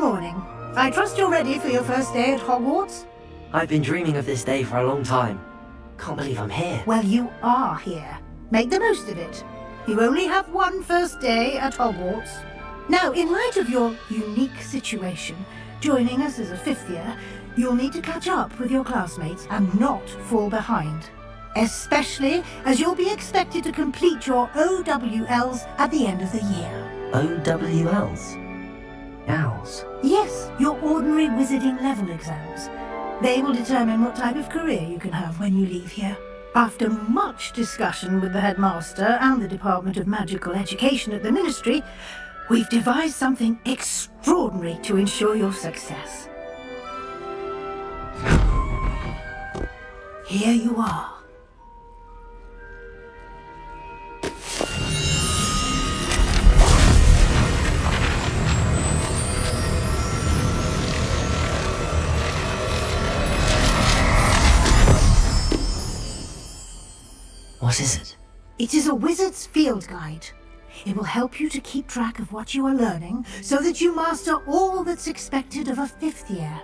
morning. I trust you're ready for your first day at Hogwarts? I've been dreaming of this day for a long time. Can't believe I'm here. Well, you are here. Make the most of it. You only have one first day at Hogwarts. Now, in light of your unique situation, joining us as a fifth year, you'll need to catch up with your classmates and not fall behind. Especially as you'll be expected to complete your OWLs at the end of the year. OWLs? Owls? Yes, your ordinary wizarding level exams. They will determine what type of career you can have when you leave here. After much discussion with the headmaster and the Department of Magical Education at the Ministry, we've devised something extraordinary to ensure your success. Here you are. What is it? It is a wizard's field guide. It will help you to keep track of what you are learning so that you master all that's expected of a fifth year.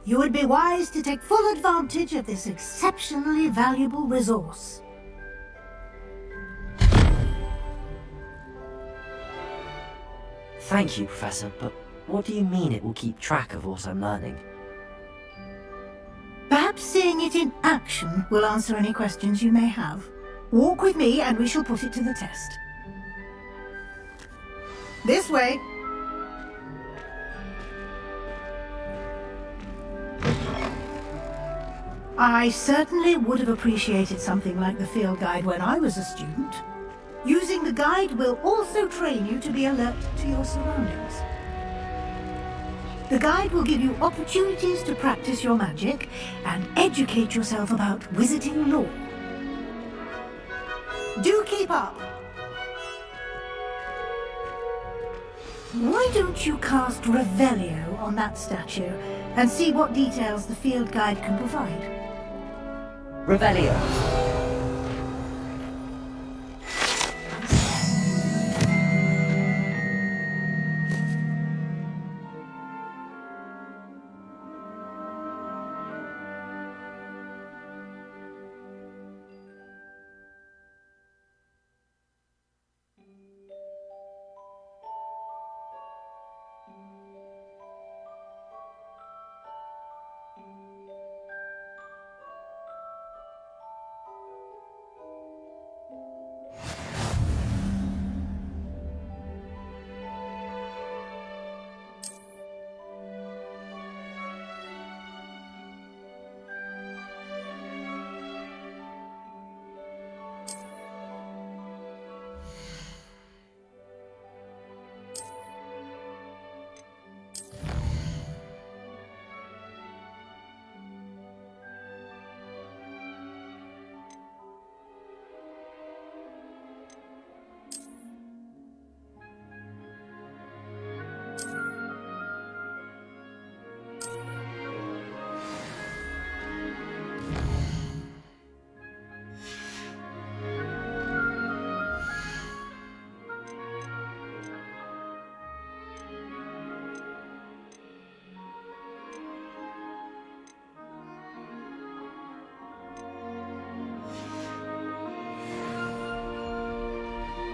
You would be wise to take full advantage of this exceptionally valuable resource. Thank you, Professor, but what do you mean it will keep track of what I'm learning? Perhaps seeing it in action will answer any questions you may have. Walk with me and we shall put it to the test. This way. I certainly would have appreciated something like the field guide when I was a student. Using the guide will also train you to be alert to your surroundings. The guide will give you opportunities to practice your magic and educate yourself about wizarding lore. Do keep up! Why don't you cast Revelio on that statue and see what details the field guide can provide? Revelio.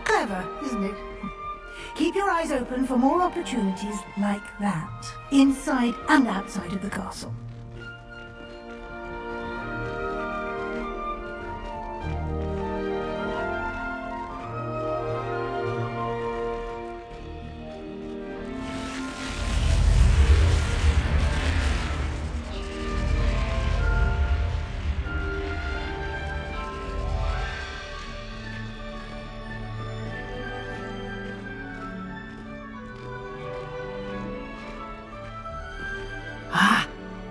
Clever, isn't it? Keep your eyes open for more opportunities like that, inside and outside of the castle.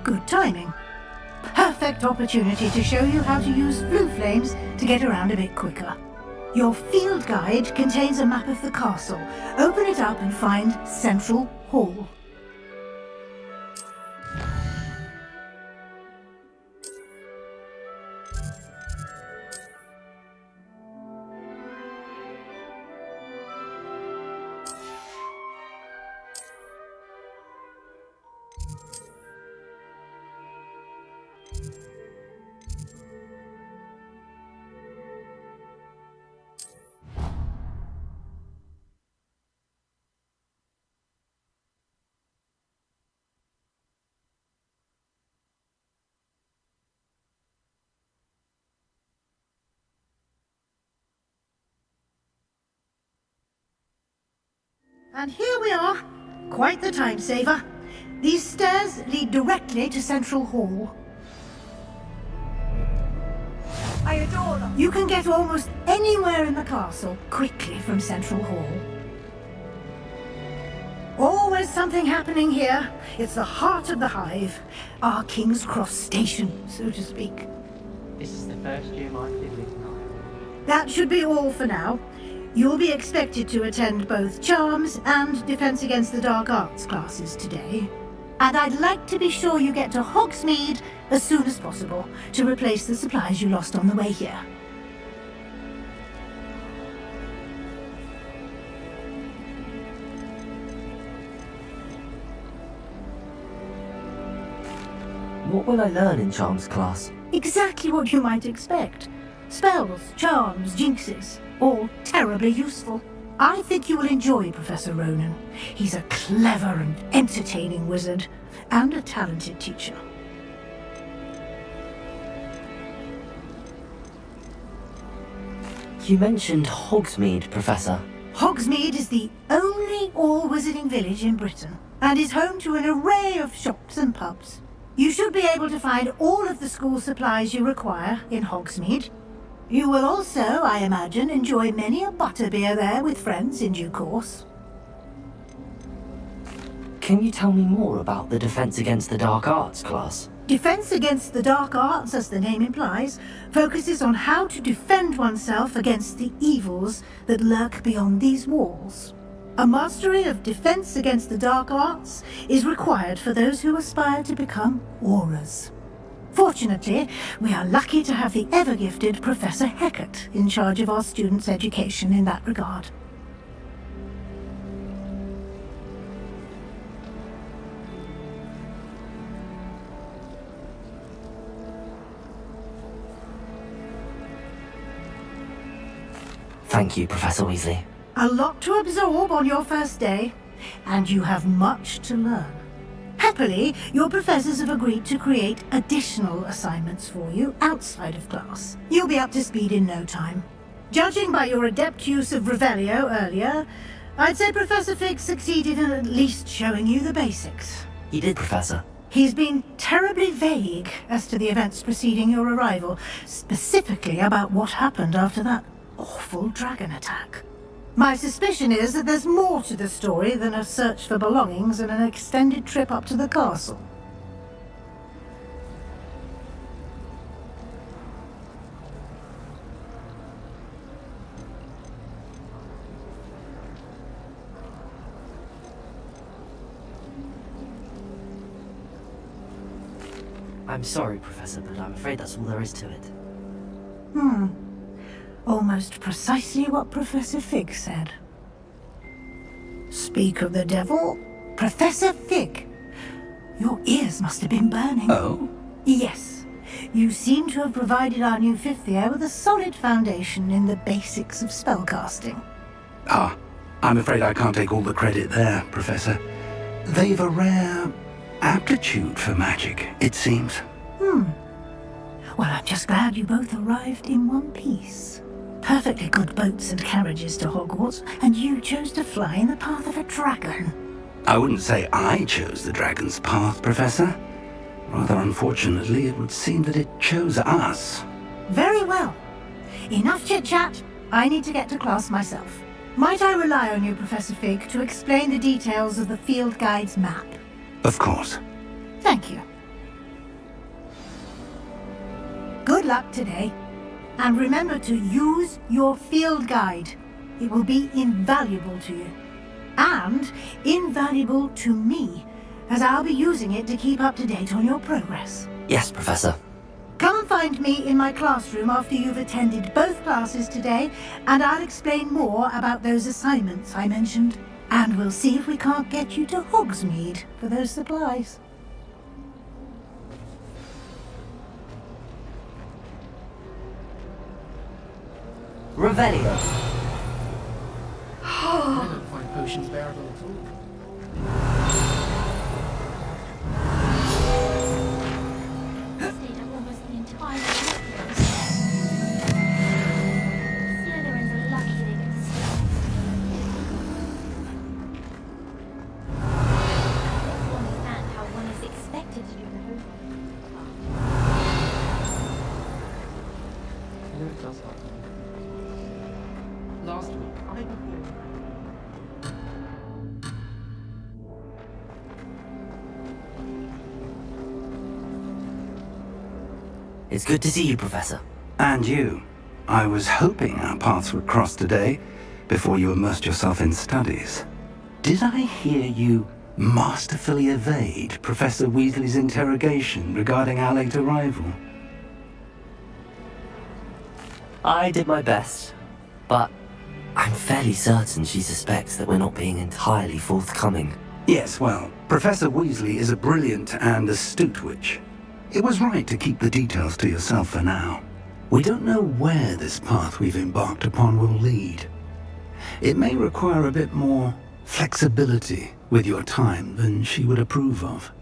Good timing. Perfect opportunity to show you how to use blue flames to get around a bit quicker. Your field guide contains a map of the castle. Open it up and find Central Hall. And here we are. Quite the time saver. These stairs lead directly to Central Hall. I adore them. You can get almost anywhere in the castle quickly from Central Hall. Always something happening here. It's the heart of the hive. Our King's Cross station, so to speak. This is the first year I've been with Niall. That should be all for now. You'll be expected to attend both Charms and Defense Against the Dark Arts classes today. And I'd like to be sure you get to Hogsmeade as soon as possible to replace the supplies you lost on the way here. What will I learn in Charms class? Exactly what you might expect. Spells, charms, jinxes, all terribly useful. I think you will enjoy Professor Ronan. He's a clever and entertaining wizard, and a talented teacher. You mentioned Hogsmeade, Professor. Hogsmeade is the only all-wizarding village in Britain, and is home to an array of shops and pubs. You should be able to find all of the school supplies you require in Hogsmeade. You will also, I imagine, enjoy many a butterbeer there with friends in due course. Can you tell me more about the Defense Against the Dark Arts class? Defense Against the Dark Arts, as the name implies, focuses on how to defend oneself against the evils that lurk beyond these walls. A mastery of Defense Against the Dark Arts is required for those who aspire to become Aurors. Fortunately, we are lucky to have the ever-gifted Professor Heckert in charge of our students' education in that regard. Thank you, Professor Weasley. A lot to absorb on your first day, and you have much to learn. Happily, your professors have agreed to create additional assignments for you outside of class. You'll be up to speed in no time. Judging by your adept use of Revelio earlier, I'd say Professor Fig succeeded in at least showing you the basics. He did, Professor. He's been terribly vague as to the events preceding your arrival, specifically about what happened after that awful dragon attack. My suspicion is that there's more to the story than a search for belongings and an extended trip up to the castle. I'm sorry, Professor, but I'm afraid that's all there is to it. Almost precisely what Professor Fig said. Speak of the devil, Professor Fig. Your ears must have been burning. Oh? Yes. You seem to have provided our new fifth year with a solid foundation in the basics of spellcasting. Ah, I'm afraid I can't take all the credit there, Professor. They've a rare aptitude for magic, it seems. Well, I'm just glad you both arrived in one piece. Perfectly good boats and carriages to Hogwarts, and you chose to fly in the path of a dragon. I wouldn't say I chose the dragon's path, Professor. Rather unfortunately, it would seem that it chose us. Very well. Enough chit-chat. I need to get to class myself. Might I rely on you, Professor Fig, to explain the details of the field guide's map? Of course. Thank you. Good luck today. And remember to use your field guide. It will be invaluable to you. And invaluable to me, as I'll be using it to keep up to date on your progress. Yes, Professor. Come and find me in my classroom after you've attended both classes today, and I'll explain more about those assignments I mentioned. And we'll see if we can't get you to Hogsmeade for those supplies. Revelio. I don't find potions bearable at all. Stayed up almost the entire weekend. Slytherins are lucky they get to stay. to do the homework. I know it does happen. Last week, I recorded. It's good to see you, Professor. And you. I was hoping our paths would cross today, before you immersed yourself in studies. Did I hear you masterfully evade Professor Weasley's interrogation regarding our late arrival? I did my best, but I'm fairly certain she suspects that we're not being entirely forthcoming. Yes, well, Professor Weasley is a brilliant and astute witch. It was right to keep the details to yourself for now. We don't know where this path we've embarked upon will lead. It may require a bit more flexibility with your time than she would approve of.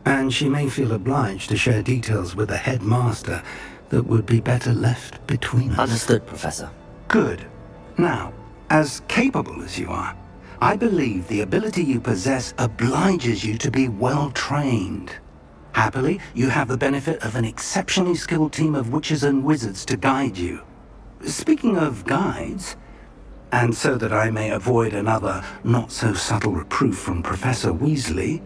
And she may feel obliged to share details with the headmaster that would be better left between us. Understood, Professor. Good. Now, as capable as you are, I believe the ability you possess obliges you to be well trained. Happily, you have the benefit of an exceptionally skilled team of witches and wizards to guide you. Speaking of guides, and so that I may avoid another not-so-subtle reproof from Professor Weasley,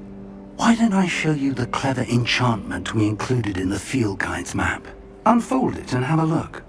why don't I show you the clever enchantment we included in the field guide's map? Unfold it and have a look.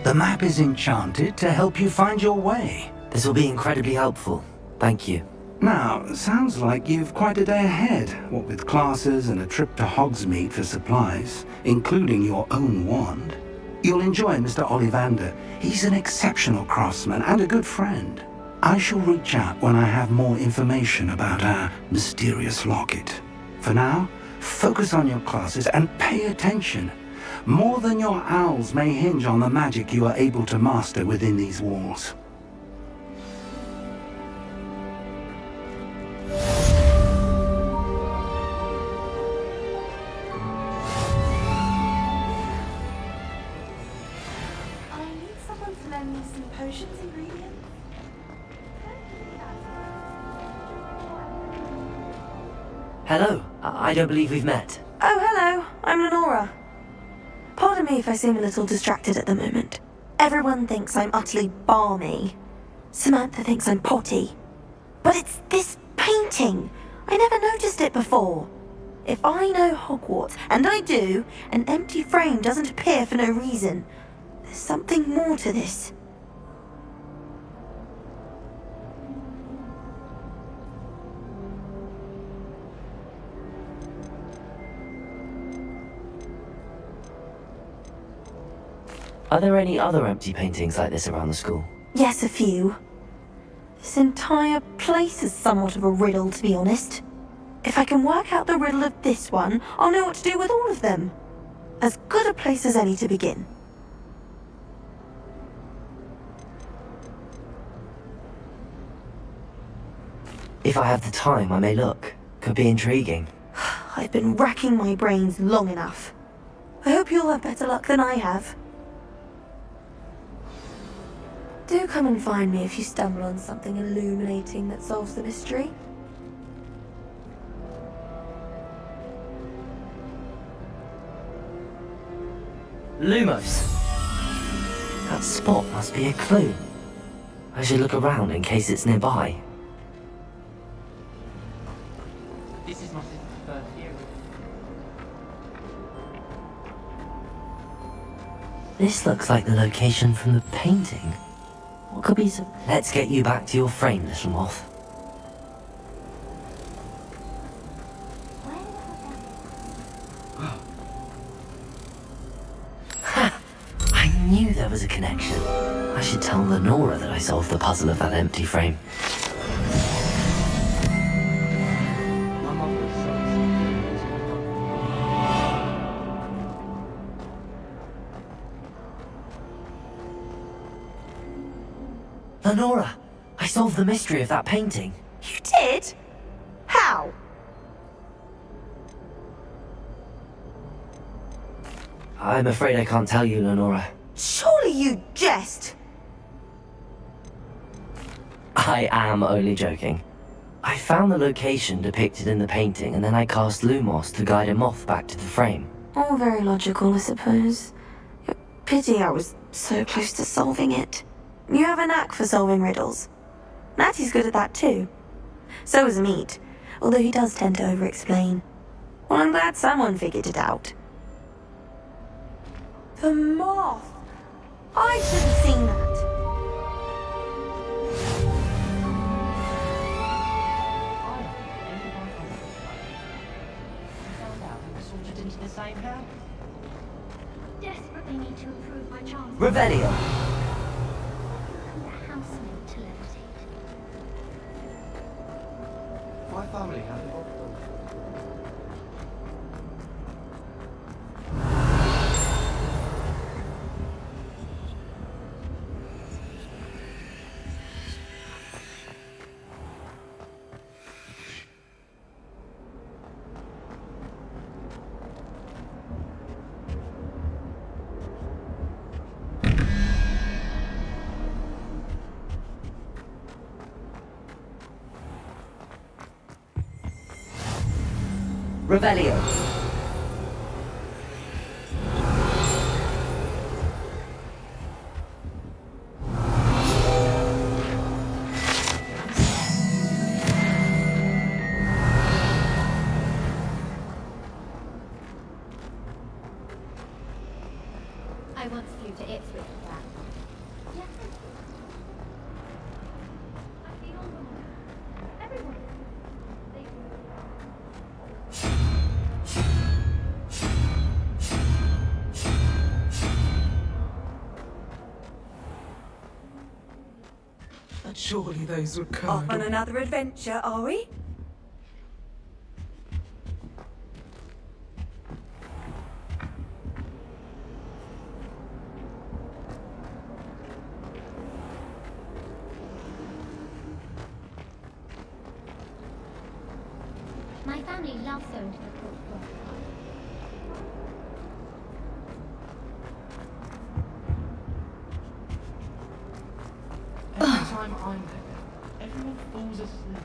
The map is enchanted to help you find your way. This will be incredibly helpful. Thank you. Now, sounds like you've quite a day ahead, what with classes and a trip to Hogsmeade for supplies, including your own wand. You'll enjoy Mr. Ollivander. He's an exceptional craftsman and a good friend. I shall reach out when I have more information about our mysterious locket. For now, focus on your classes and pay attention. More than your owls may hinge on the magic you are able to master within these walls. I need someone to lend me some potions ingredients. Hello. I don't believe we've met. Oh, hello. I'm Lenora. Pardon me if I seem a little distracted at the moment. Everyone thinks I'm utterly balmy. Samantha thinks I'm potty. But it's this painting. I never noticed it before. If I know Hogwarts, and I do, an empty frame doesn't appear for no reason. There's something more to this. Are there any other empty paintings like this around the school? Yes, a few. This entire place is somewhat of a riddle, to be honest. If I can work out the riddle of this one, I'll know what to do with all of them. As good a place as any to begin. If I have the time, I may look. Could be intriguing. I've been racking my brains long enough. I hope you'll have better luck than I have. Do come and find me if you stumble on something illuminating that solves the mystery. Lumos! That spot must be a clue. I should look around in case it's nearby. This is my first year. This looks like the location from the painting. What could be some... Let's get you back to your frame, little moth. Ha! I knew there was a connection. I should tell Lenora that I solved the puzzle of that empty frame. My mother was so Lenora! I solved the mystery of that painting. You did? How? I'm afraid I can't tell you, Lenora. Surely you jest. I am only joking. I found the location depicted in the painting, and then I cast Lumos to guide a moth back to the frame. All very logical, I suppose. Pity I was so close to solving it. You have a knack for solving riddles. Natty's good at that too. So is Meat, although he does tend to over-explain. Well, I'm glad someone figured it out. The moth! I should have seen that. Into the same house. Desperately need to improve my chances. Revelio! And the housemaid to levitate. My family had it. Revelio! I once flew to Ipswich for that. Yes. I feel everyone. They But surely those were Off on another adventure, are we? My family loves going to the court floor. Every time I'm there, everyone falls asleep.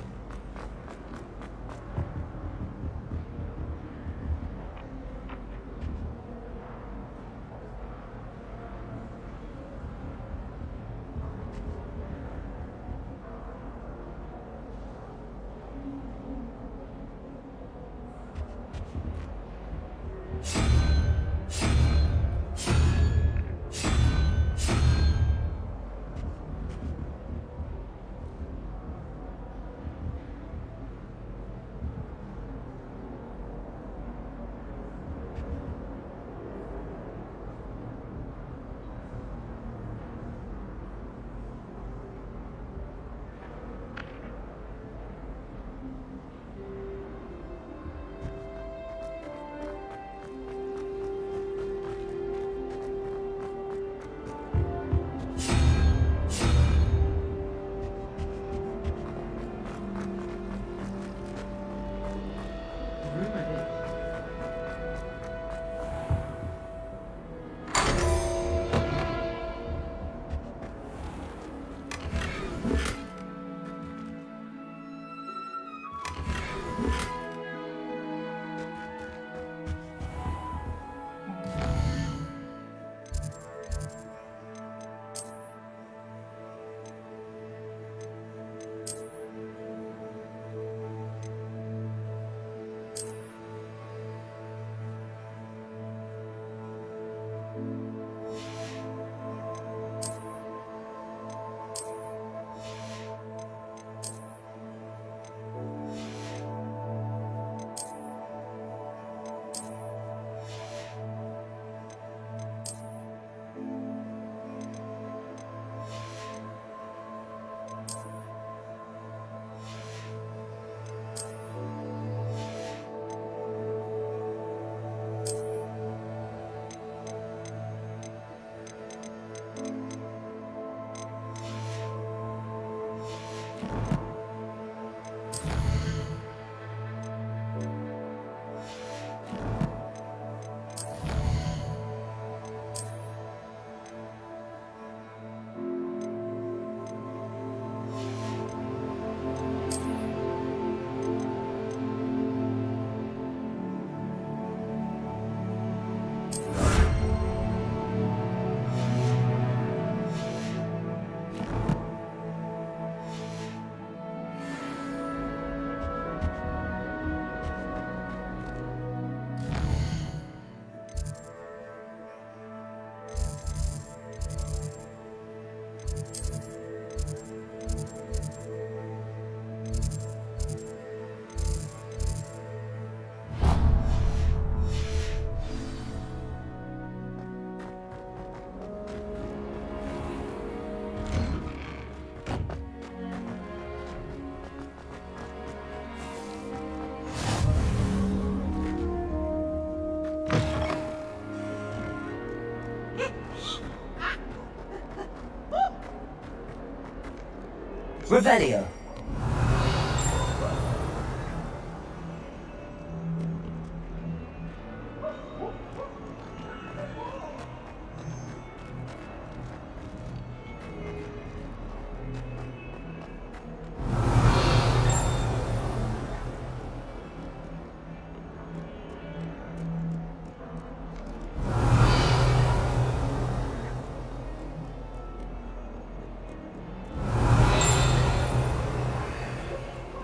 Revelio.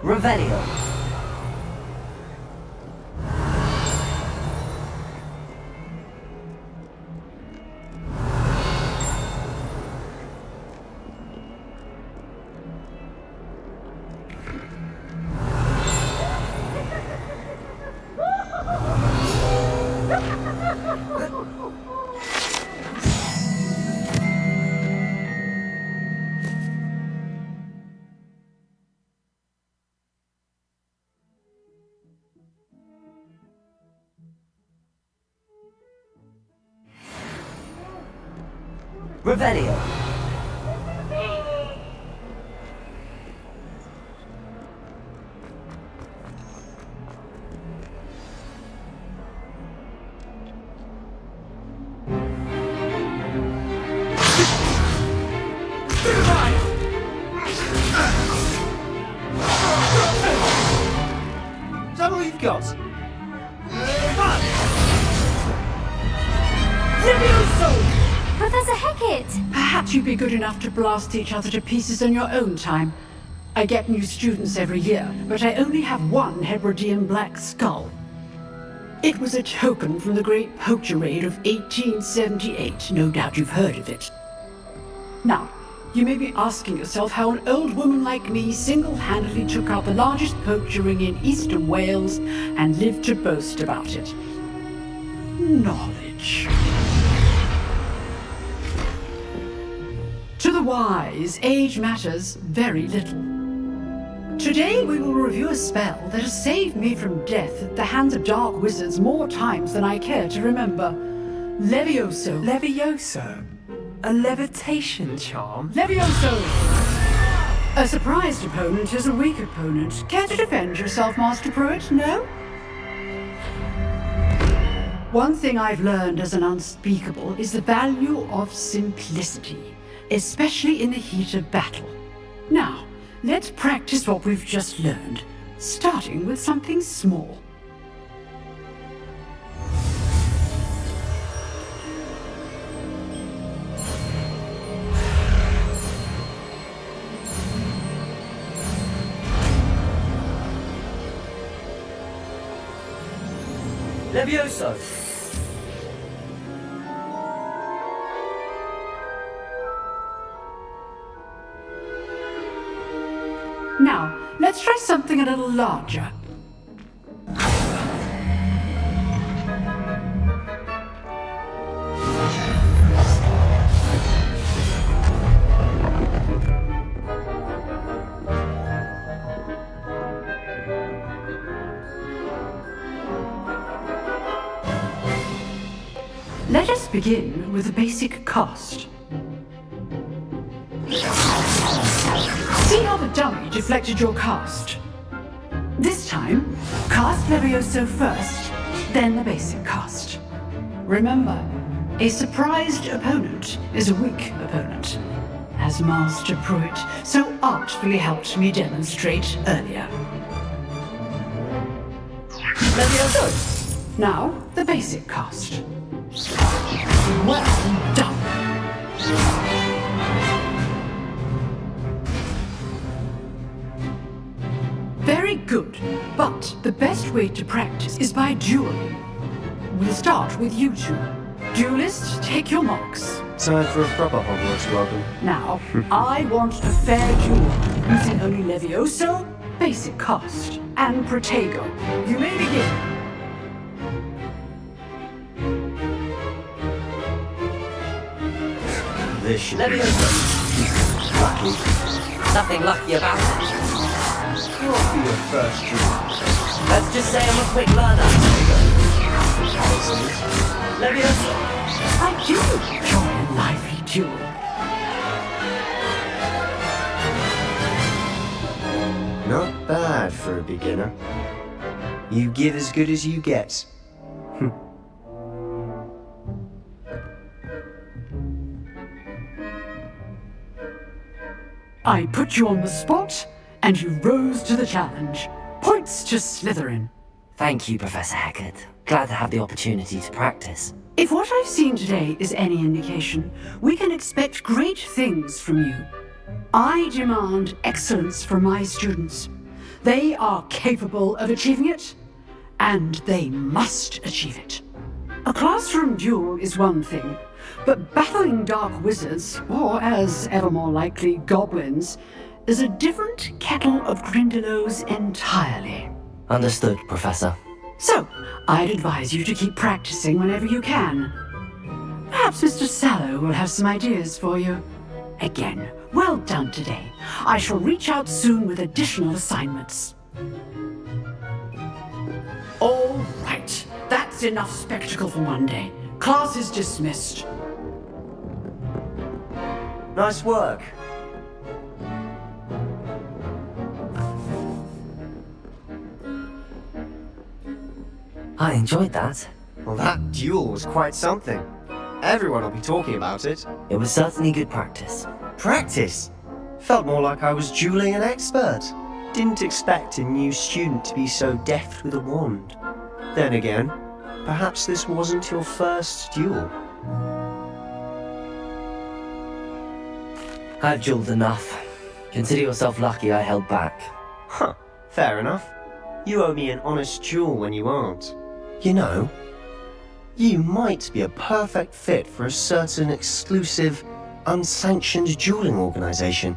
Revelio. Revelio. Is that all you've got? Professor Hecat! Perhaps you'd be good enough to blast each other to pieces in your own time. I get new students every year, but I only have one Hebridean black skull. It was a token from the Great Poacher Raid of 1878. No doubt you've heard of it. Now, you may be asking yourself how an old woman like me single-handedly took out the largest poacher ring in eastern Wales and lived to boast about it. Knowledge. To the wise, age matters very little. Today we will review a spell that has saved me from death at the hands of dark wizards more times than I care to remember. Levioso. Levioso? A levitation charm? Levioso! A surprised opponent is a weak opponent. Care to defend yourself, Master Pruitt? No? One thing I've learned as an unspeakable is the value of simplicity, especially in the heat of battle. Now, let's practice what we've just learned, starting with something small. Levioso. Now, let's try something a little larger. Let us begin with the basic cast. See how the dummy deflected your cast. This time, cast Levioso first, then the basic cast. Remember, a surprised opponent is a weak opponent, as Master Pruitt so artfully helped me demonstrate earlier. Levioso! Now, the basic cast. Well done! Very good, but the best way to practice is by dueling. We'll start with you two. Duelists, take your marks. Time for a proper Hogwarts welcome. Now, I want a fair duel, using only Levioso, basic cast, and Protego. You may begin. This should Levioso. lucky. Nothing lucky about it. What be your first duel? Let's just say I'm a quick learner. Levioso. I do enjoy a lively duel. Not bad for a beginner. You give as good as you get. I put you on the spot, and you rose to the challenge. Points to Slytherin. Thank you, Professor Haggard. Glad to have the opportunity to practice. If what I've seen today is any indication, we can expect great things from you. I demand excellence from my students. They are capable of achieving it, and they must achieve it. A classroom duel is one thing, but battling dark wizards, or as ever more likely, goblins, is a different kettle of Grindylows entirely. Understood, Professor. So, I'd advise you to keep practicing whenever you can. Perhaps Mr. Sallow will have some ideas for you. Again, well done today. I shall reach out soon with additional assignments. All right, that's enough spectacle for one day. Class is dismissed. Nice work. I enjoyed that. Well, that duel was quite something. Everyone will be talking about it. It was certainly good practice. Practice? Felt more like I was dueling an expert. Didn't expect a new student to be so deft with a wand. Then again, perhaps this wasn't your first duel. I've dueled enough. Consider yourself lucky I held back. Huh, fair enough. You owe me an honest duel when you aren't. You know, you might be a perfect fit for a certain exclusive, unsanctioned dueling organization.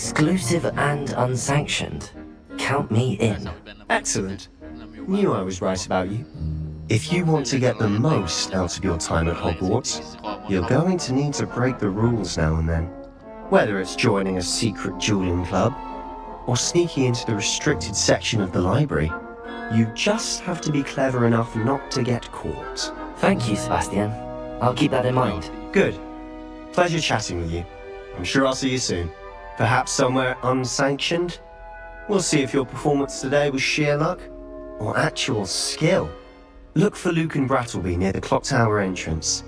Exclusive and unsanctioned. Count me in. Excellent. Knew I was right about you. If you want to get the most out of your time at Hogwarts, you're going to need to break the rules now and then. Whether it's joining a secret dueling club, or sneaking into the restricted section of the library, you just have to be clever enough not to get caught. Thank you, Sebastian. I'll keep that in mind. Good. Pleasure chatting with you. I'm sure I'll see you soon. Perhaps somewhere unsanctioned? We'll see if your performance today was sheer luck or actual skill. Look for Luke and Brattleby near the clock tower entrance.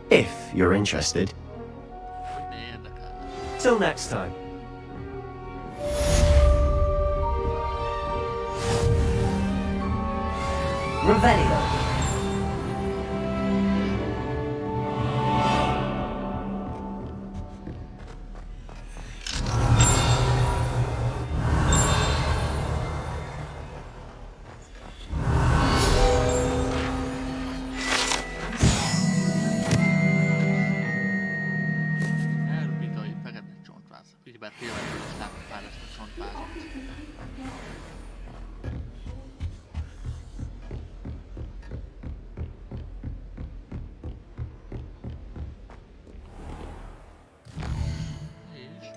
If you're interested. Till next time. Revelio. Elrubika, hogy fekete csontváz. Ugyebár tényleg is látom már ezt a csontvázat. És most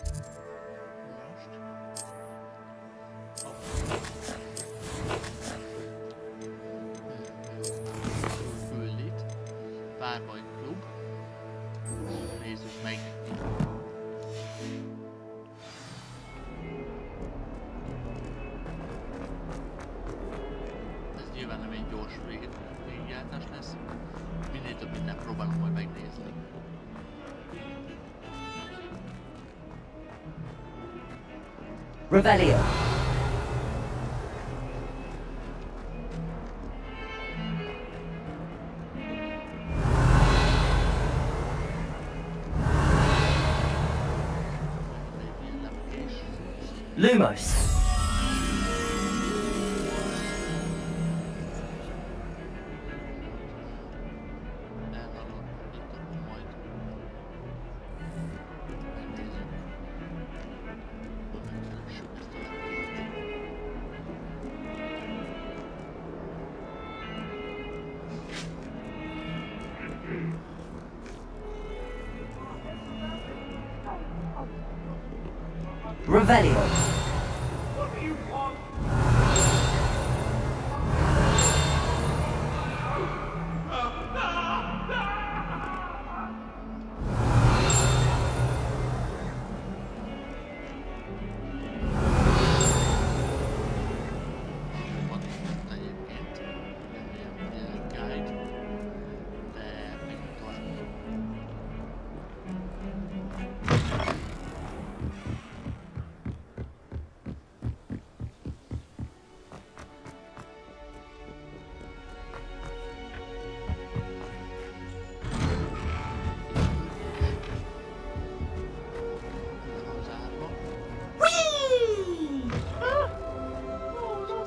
küldít. Párbaj klub. Nézzük meg neki. Ez nyilván nem egy gyors végigjátszás lesz. Minél több mindent próbálom majd megnézni. Revelio. Lumos. Elhallottam majd. Megnézzük. Megkeressük ezt a lepést. Revelio. Van itt egyébként ilyen guide, de menjünk tovább.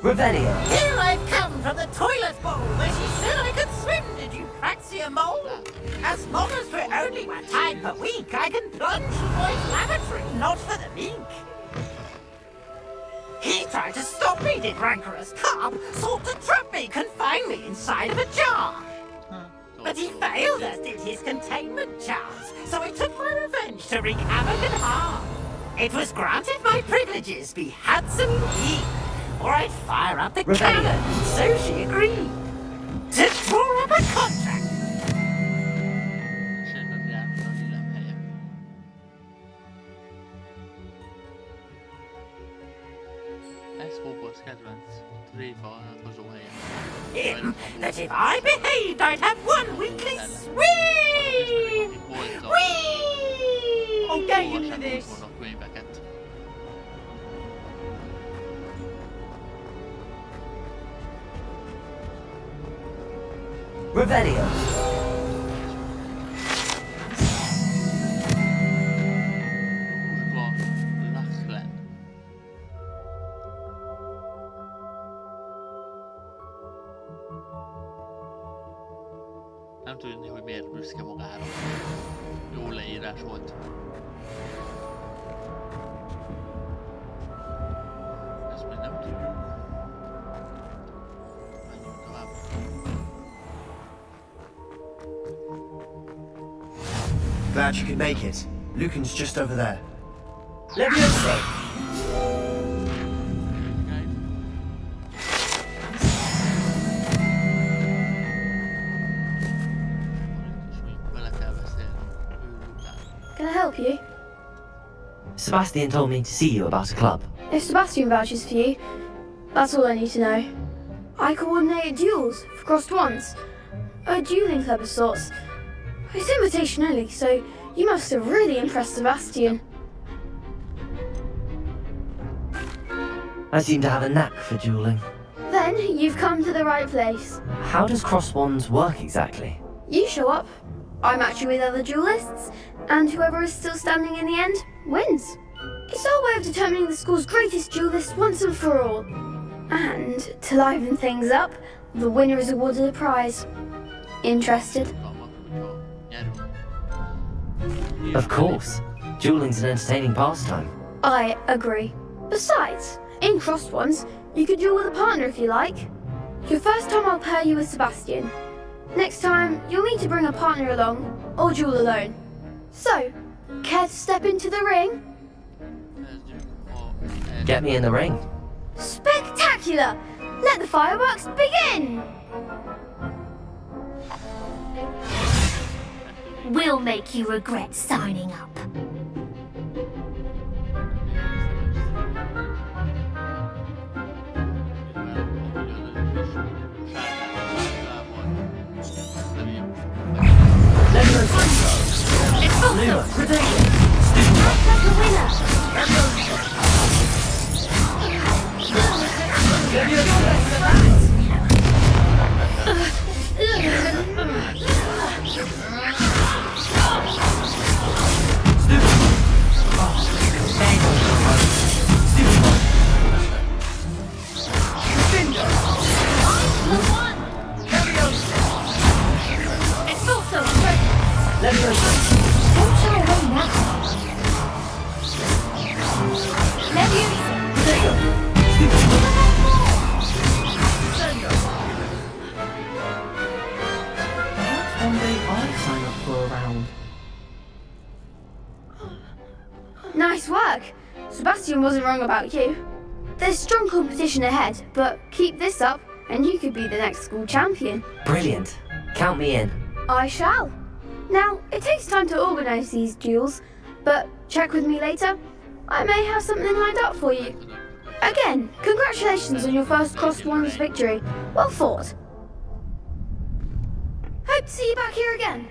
Revelio. Here I've come from the toilet bowl where she said I could swim. Did you Praxia mole? As long as for only one time per week, I can plunge in boys' lavatory, not for the meek. He tried to stop me, did rancorous carp, sought to trap me, confine me inside of a jar. But he failed, as did his containment charms, so I took my revenge to wreak havoc and harm. It was granted my privileges be handsome indeed, or I'd fire up the cannon, so she agreed to draw up a contract. Sérben járni a villámhelye. Ez Hogwarts kedvenc tréfalálkozó helye. Him that if I behaved, I'd have one weekly swing. Whee! Okay, into this. A könyveket. Revelio. Urga Lachlan. Nem tudni, hogy miért büszke magára. Jó leírás volt. Glad you could make it. Lucan's just over there. Leviosa! Can I help you? Sebastian told me to see you about a club. If Sebastian vouches for you, that's all I need to know. I coordinate duels for crossed ones. A dueling club of sorts. It's invitation only, so you must have really impressed Sebastian. I seem to have a knack for dueling. Then you've come to the right place. How does crossed wands work exactly? You show up, I match you with other duelists, and whoever is still standing in the end wins. It's our way of determining the school's greatest duelist once and for all. And to liven things up, the winner is awarded a prize. Interested? Of course. Dueling's an entertaining pastime. I agree. Besides, in crossed ones, you could duel with a partner if you like. Your first time I'll pair you with Sebastian. Next time, you'll need to bring a partner along, or duel alone. So, care to step into the ring? Get me in the ring. Spectacular! Let the fireworks begin! We'll make you regret signing up. It's also ridiculous! That's the winner! It's also Nice work! Sebastian wasn't wrong about you. There's strong competition ahead, but keep this up and you could be the next school champion. Brilliant. Count me in. I shall. Now, it takes time to organise these duels, but check with me later. I may have something lined up for you. Again, congratulations on your first crossed wands victory. Well fought. Hope to see you back here again.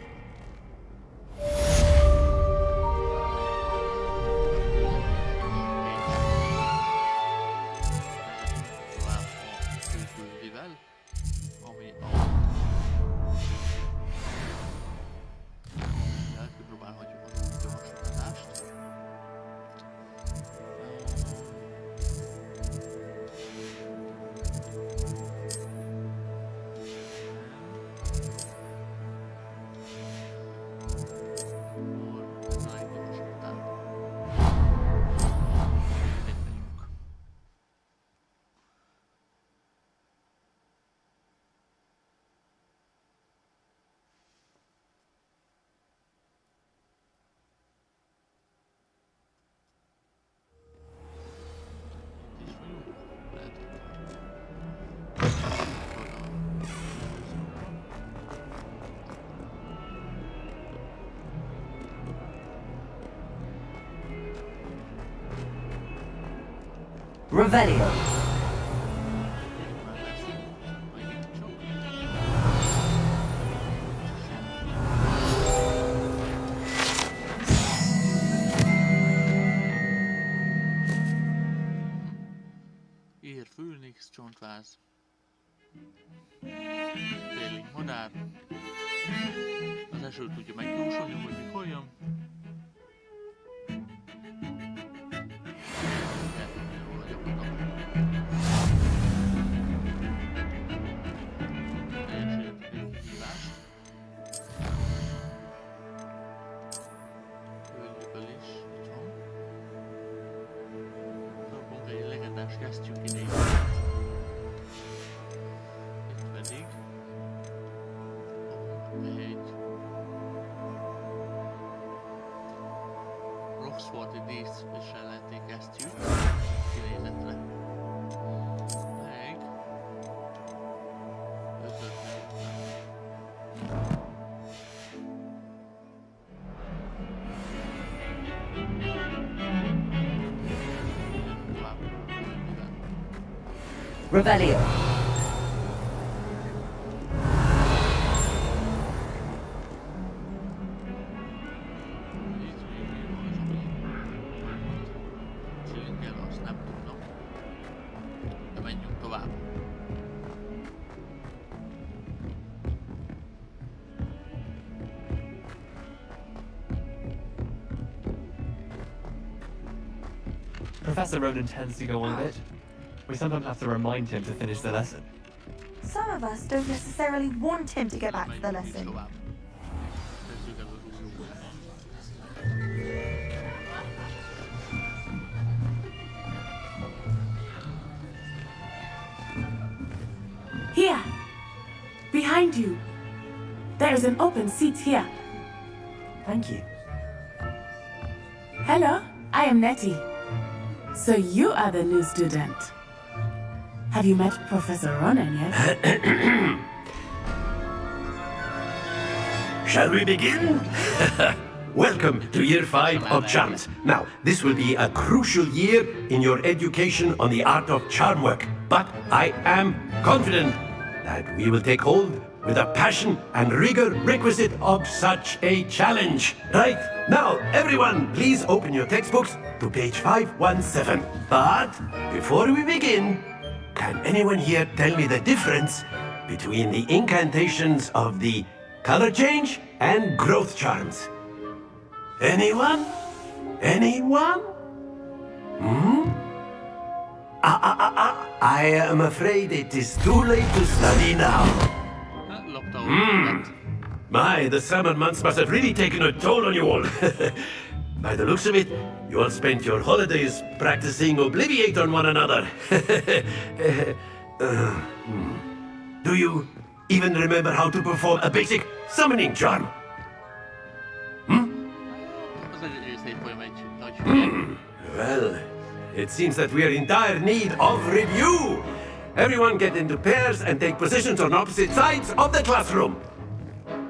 Revelio. Ér, Főnix, Csontváz. Félig madár. Az eső tudja megjósolni, hogy mikor jön. Kezdjük ide. Itt pedig egy specialty kesztyűt kinézetre. Meg 5-öt Revelio. Csillinkkel azt nem tudom. De menjünk tovább. Professor Ronan tends to go on a bit. We sometimes have to remind him to finish the lesson. Some of us don't necessarily want him to get back to the lesson. Tovább. Kezdjük el az úszót. Here! Behind you! There is an open seat here. Thank you. Hello, I am Nettie. So you are the new student. Have you met Professor Ronan yet? Shall we begin? Welcome to Year 5 of Charms. Now, this will be a crucial year in your education on the art of charm work, but I am confident that we will take hold with the passion and rigor requisite of such a challenge. Right, now, everyone, please open your textbooks to page 517. But before we begin, can anyone here tell me the difference between the incantations of the color change and growth charms? Anyone? Anyone? I am afraid it is too late to study now. My, the summer months must have really taken a toll on you all. By the looks of it, you all spent your holidays practicing Obliviate on one another. Do you even remember how to perform a basic summoning charm? Well, it seems that we are in dire need of review. Everyone get into pairs and take positions on opposite sides of the classroom.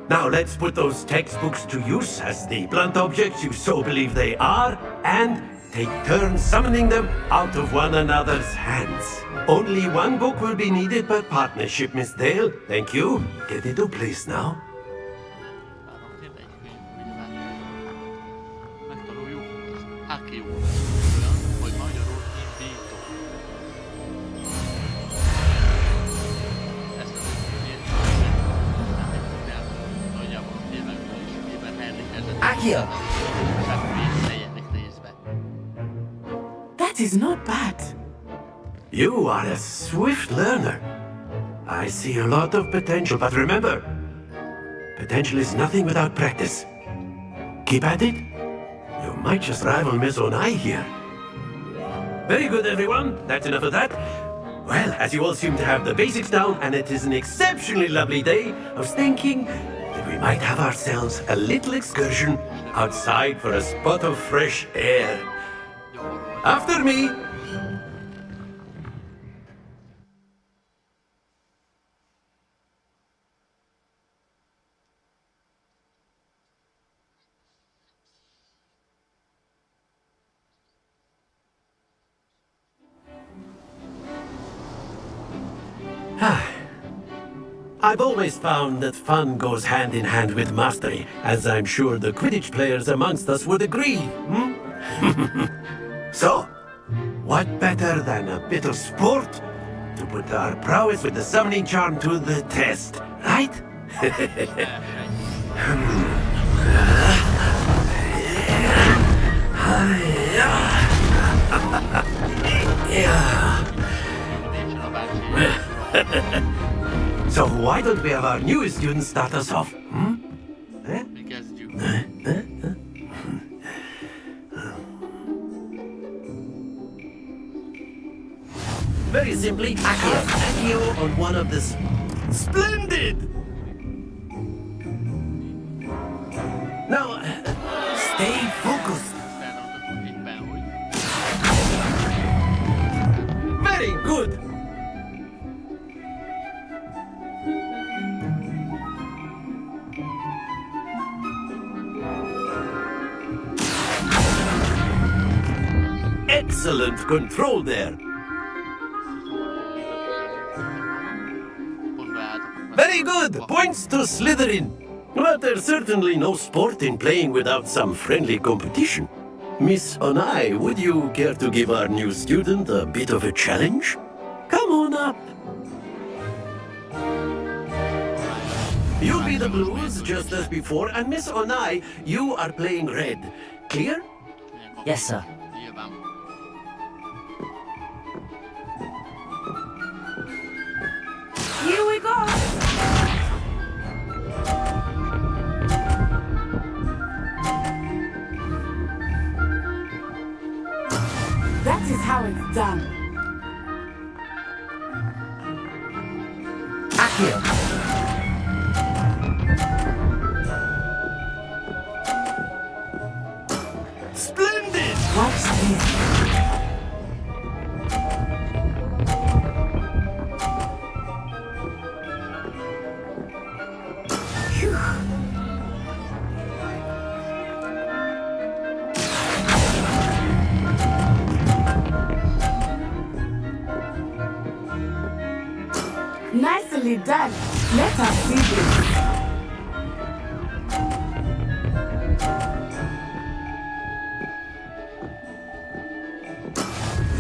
Now let's put those textbooks to use as the blunt objects you so believe they are, and take turns summoning them out of one another's hands. Only one book will be needed per partnership, Miss Dale. Thank you. Get into place now. Megtanuljuk az Akio, olyan, hogy magyarul indító. Ezt az ötletét nem egy el, nagyjából a filmekben is, miben elnékezett. Akio! That is not bad. You are a swift learner. I see a lot of potential, but remember, potential is nothing without practice. Keep at it. You might just rival Miss Onai here. Very good, everyone. That's enough of that. Well, as you all seem to have the basics down, and it is an exceptionally lovely day, I was thinking that we might have ourselves a little excursion outside for a spot of fresh air. After me! I've always found that fun goes hand in hand with mastery, as I'm sure the Quidditch players amongst us would agree. So, what better than a bit of sport to put our prowess with the summoning charm to the test, right? So why don't we have our newest student start us off? Very simply, Accio on one of the... Splendid! Now, stay focused. good. Excellent control there. Very good. Points to Slytherin. But there's certainly no sport in playing without some friendly competition. Miss Onai, would you care to give our new student a bit of a challenge? Come on up. You'll be the blues just as before, and Miss Onai, you are playing red. Clear? Yes, sir. Here we go! That is how it's done. Accio. Splendid! Watch this. Nicely done. Let us see this.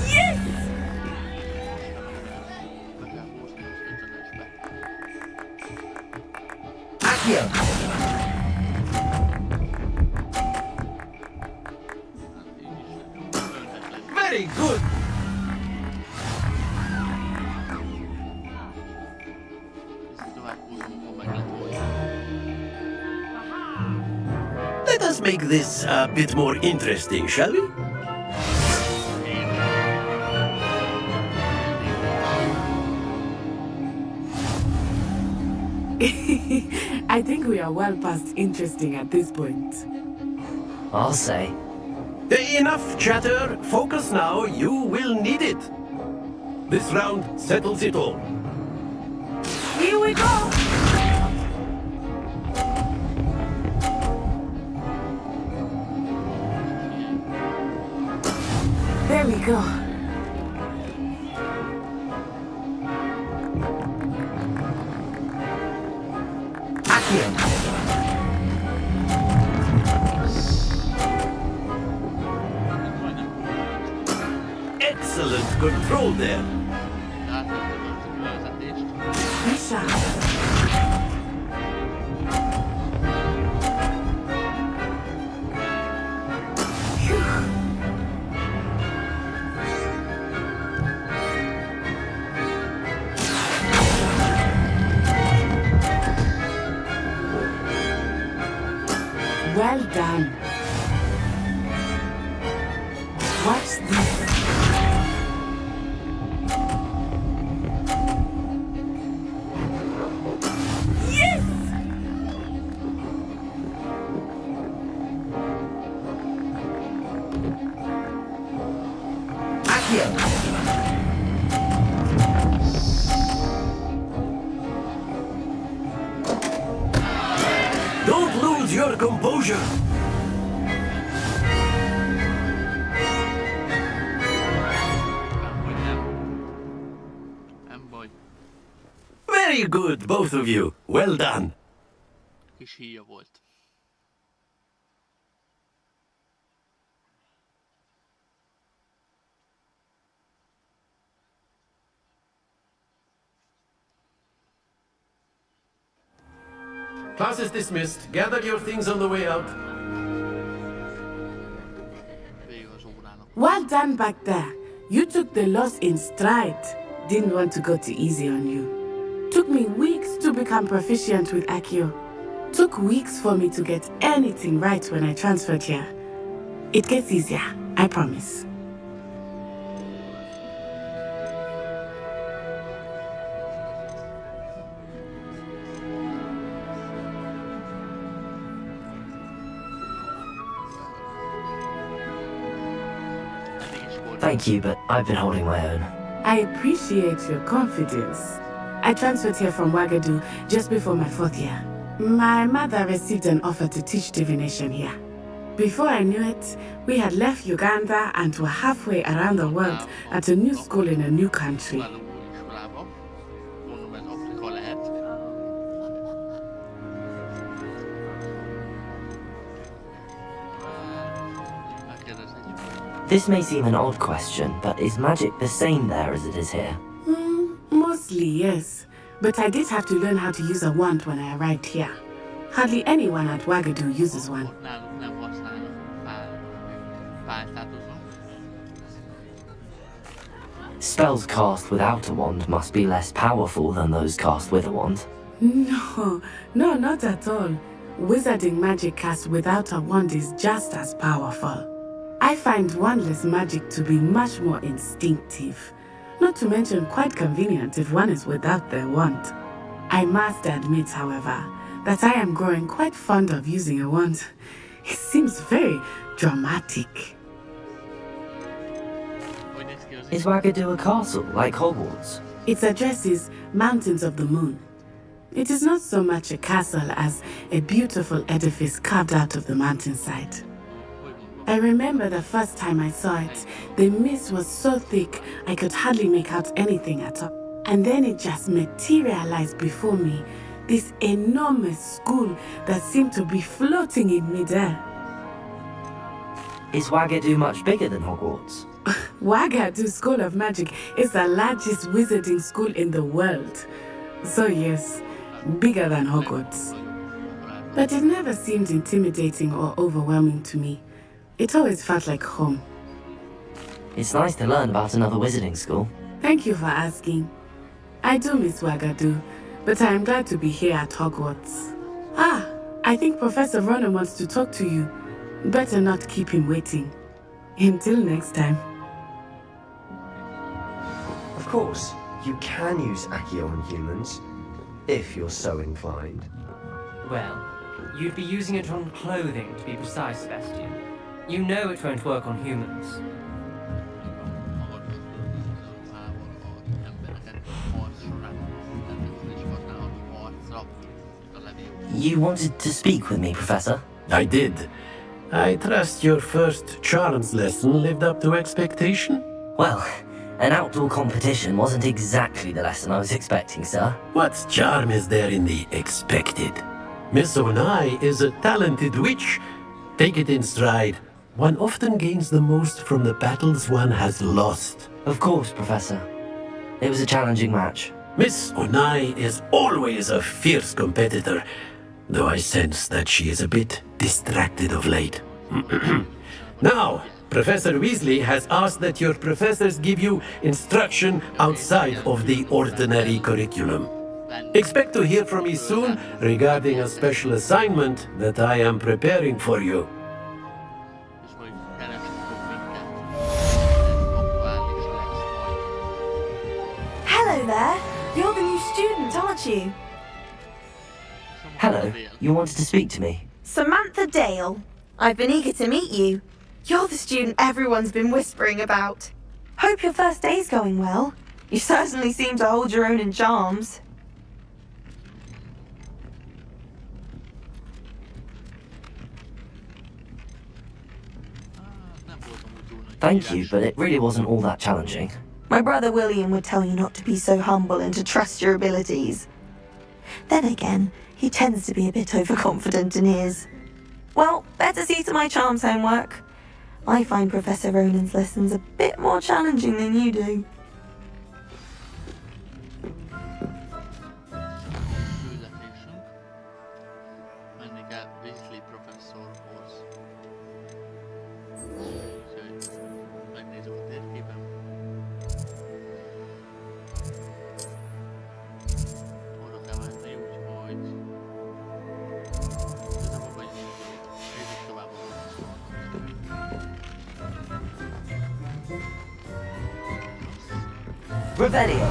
Yes! Accio. Very good. Let us make this a bit more interesting, shall we? I think we are well past interesting at this point. I'll say. Enough chatter. Focus now. You will need it. This round settles it all. Here we go! There we go. Accio. Excellent control there. Misha. Well done. Watch this. Yes! Accio. Don't lose your composure. Very good, both of you. Well done. Kis híja volt. Class is dismissed. Gather your things on the way out. Végig az órának. Well done back there. You took the loss in stride. Didn't want to go too easy on you. Took me weeks to become proficient with Accio. Took weeks for me to get anything right when I transferred here. It gets easier, I promise. Thank you, but I've been holding my own. I appreciate your confidence. I transferred here from Wagadu just before my 4th year. My mother received an offer to teach divination here. Before I knew it, we had left Uganda and were halfway around the world at a new school in a new country. This may seem an odd question, but is magic the same there as it is here? Mostly, yes. But I did have to learn how to use a wand when I arrived here. Hardly anyone at Wagadu uses one. Spells cast without a wand must be less powerful than those cast with a wand. No, not at all. Wizarding magic cast without a wand is just as powerful. I find wandless magic to be much more instinctive. Not to mention quite convenient if one is without their wand. I must admit, however, that I am growing quite fond of using a wand. It seems very dramatic. Is Wagadu a castle, like Hogwarts? Its address is Mountains of the Moon. It is not so much a castle as a beautiful edifice carved out of the mountainside. I remember the first time I saw it, the mist was so thick I could hardly make out anything at all. And then it just materialized before me, this enormous school that seemed to be floating in midair. Is Wagadu much bigger than Hogwarts? Wagadu School of Magic is the largest wizarding school in the world. So yes, bigger than Hogwarts. But it never seemed intimidating or overwhelming to me. It always felt like home. It's nice to learn about another wizarding school. Thank you for asking. I do miss Wagadu, but I am glad to be here at Hogwarts. I think Professor Ronan wants to talk to you. Better not keep him waiting. Until next time. Of course, you can use Accio on humans, if you're so inclined. Well, you'd be using it on clothing, to be precise, Sebastian. You know it won't work on humans. You wanted to speak with me, Professor? I did. I trust your first charms lesson lived up to expectation? Well, an outdoor competition wasn't exactly the lesson I was expecting, sir. What charm is there in the expected? Miss Onai is a talented witch. Take it in stride. One often gains the most from the battles one has lost. Of course, Professor. It was a challenging match. Miss Onai is always a fierce competitor, though I sense that she is a bit distracted of late. Now, Professor Weasley has asked that your professors give you instruction outside of the ordinary curriculum. Expect to hear from me soon regarding a special assignment that I am preparing for you. Hello there. You're the new student, aren't you? Hello, you wanted to speak to me? Samantha Dale. I've been eager to meet you. You're the student everyone's been whispering about. Hope your first day's going well. You certainly seem to hold your own in charms. Thank you, but it really wasn't all that challenging. My brother William would tell you not to be so humble and to trust your abilities. Then again, he tends to be a bit overconfident in his. Well, better see to my charms homework. I find Professor Ronan's lessons a bit more challenging than you do. Revelio.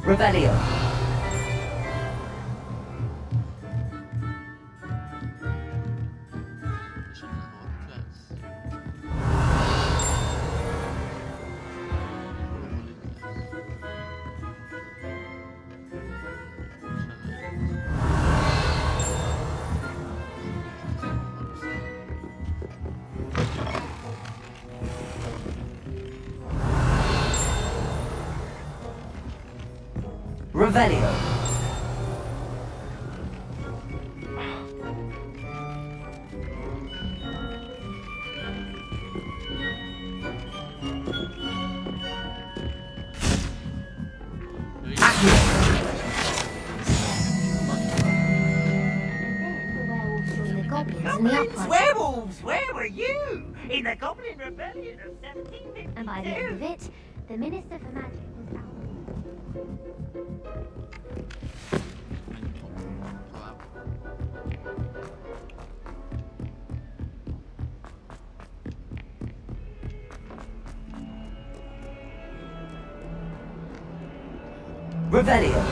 Revelio. Revelio. Werewolves, where were you? In the Goblin Rebellion of 1752. And by the end of it, the Minister for Magic was out. Revelio.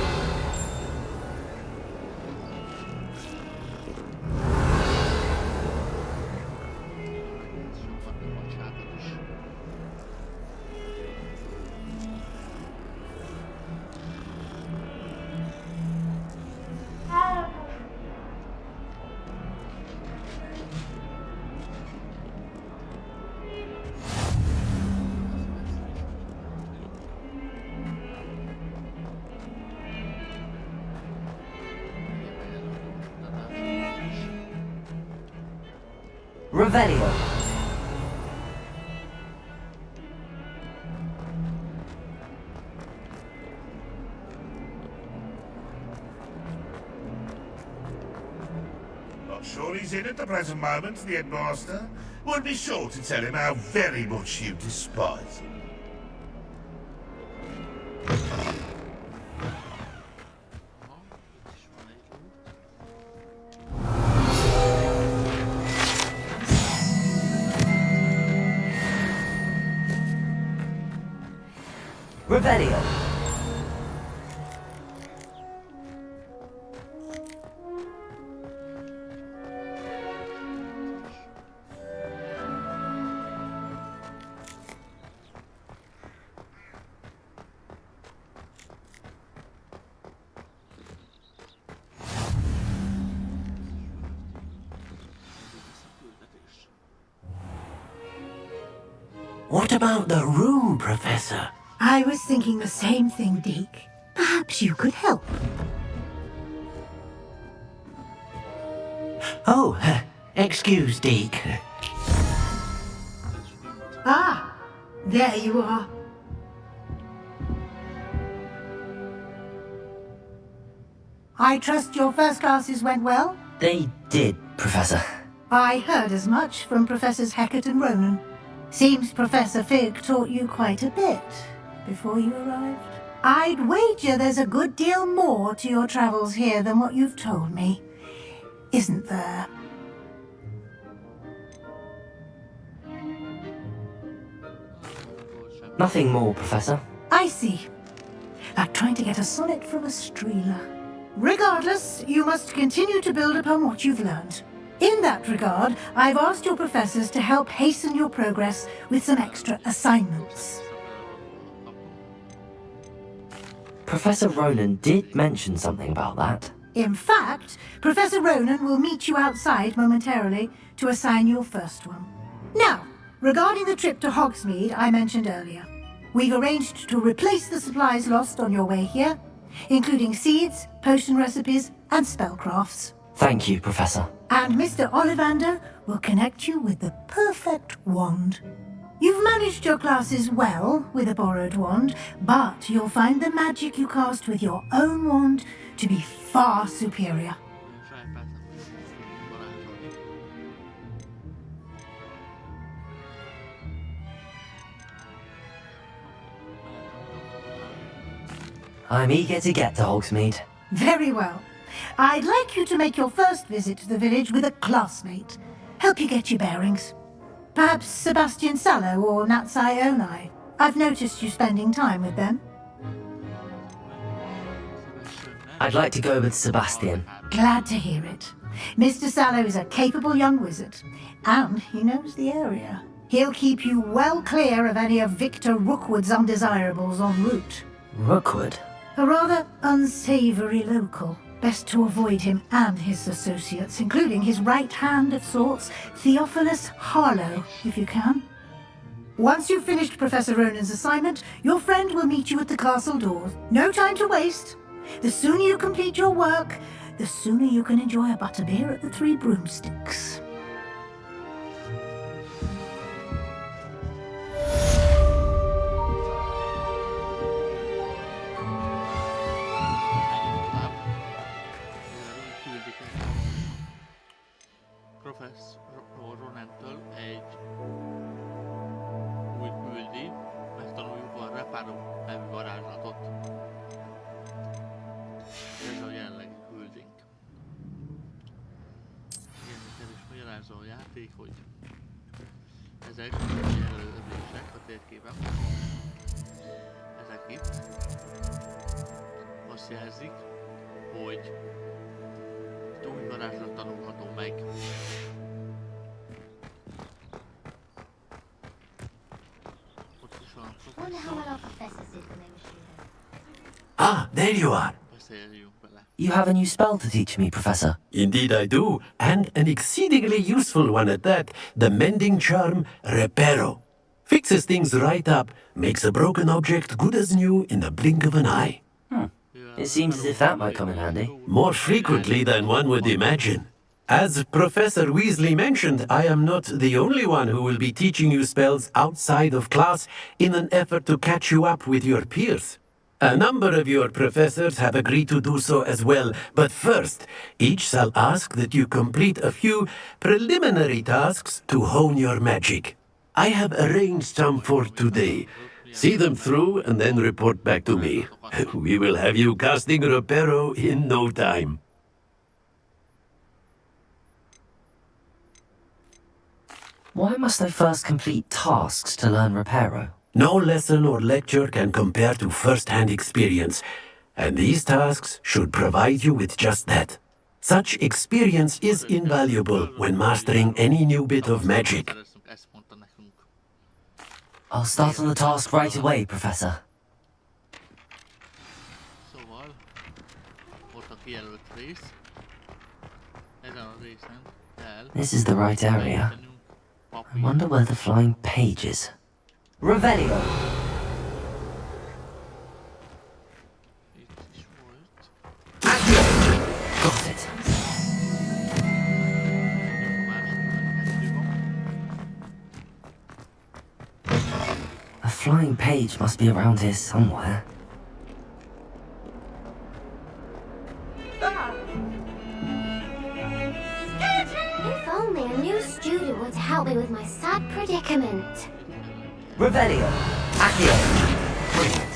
Revelio. Not sure he's in at the present moment, the headmaster. Would be sure to tell him how very much you despise him. Revelio. What about the room, Professor? I was thinking the same thing, Deke. Perhaps you could help. Oh, excuse, Deke. Ah, there you are. I trust your first classes went well? They did, Professor. I heard as much from Professors Hecat and Ronan. Seems Professor Fig taught you quite a bit before you arrived. I'd wager there's a good deal more to your travels here than what you've told me. Isn't there? Nothing more, Professor. I see. Like trying to get a sonnet from a streeler. Regardless, you must continue to build upon what you've learned. In that regard, I've asked your professors to help hasten your progress with some extra assignments. Professor Ronan did mention something about that. In fact, Professor Ronan will meet you outside momentarily to assign your first one. Now, regarding the trip to Hogsmeade I mentioned earlier, we've arranged to replace the supplies lost on your way here, including seeds, potion recipes, and spellcrafts. Thank you, Professor. And Mr. Ollivander will connect you with the perfect wand. You've managed your classes well with a borrowed wand, but you'll find the magic you cast with your own wand to be far superior. I'm eager to get to Hogsmeade. Very well. I'd like you to make your first visit to the village with a classmate. Help you get your bearings. Perhaps Sebastian Sallow or Natsai Onai. I've noticed you spending time with them. I'd like to go with Sebastian. Glad to hear it. Mr. Sallow is a capable young wizard, and he knows the area. He'll keep you well clear of any of Victor Rookwood's undesirables en route. Rookwood? A rather unsavoury local. Best to avoid him and his associates, including his right hand of sorts, Theophilus Harlow, if you can. Once you've finished Professor Ronan's assignment, your friend will meet you at the castle doors. No time to waste. The sooner you complete your work, the sooner you can enjoy a butterbeer at the Three Broomsticks. Professor Ronantől egy új küldi, megtanuljuk a Reparo nevű varázslatot. Ez a jelenlegi küldünk. Igen, ez is magyarázza a játék, hogy ezek jelölések a térképen. Ezek itt azt jelzik, hogy új varázslat tanulható meg. Ott is van a professzor. Ah, there you are. Beszéljünk vele. You have a new spell to teach me, Professor. Indeed I do, and an exceedingly useful one at that, the mending charm Reparo. Fixes things right up, makes a broken object good as new in the blink of an eye. It seems as if that might come in handy. More frequently than one would imagine. As Professor Weasley mentioned, I am not the only one who will be teaching you spells outside of class in an effort to catch you up with your peers. A number of your professors have agreed to do so as well, but first, each shall ask that you complete a few preliminary tasks to hone your magic. I have arranged some for today. See them through and then report back to me. We will have you casting Reparo in no time. Why must I first complete tasks to learn Reparo? No lesson or lecture can compare to first-hand experience, and these tasks should provide you with just that. Such experience is invaluable when mastering any new bit of magic. I'll start on the task right away, Professor. Szóval, ott a kijelölt rész. Ezen a részen kell... This is the right area. I wonder where the flying page is. Revelio! Got it. A flying page must be around here somewhere. If only a new student were to help me with my sad predicament. Revelio! Accio! Brilliant.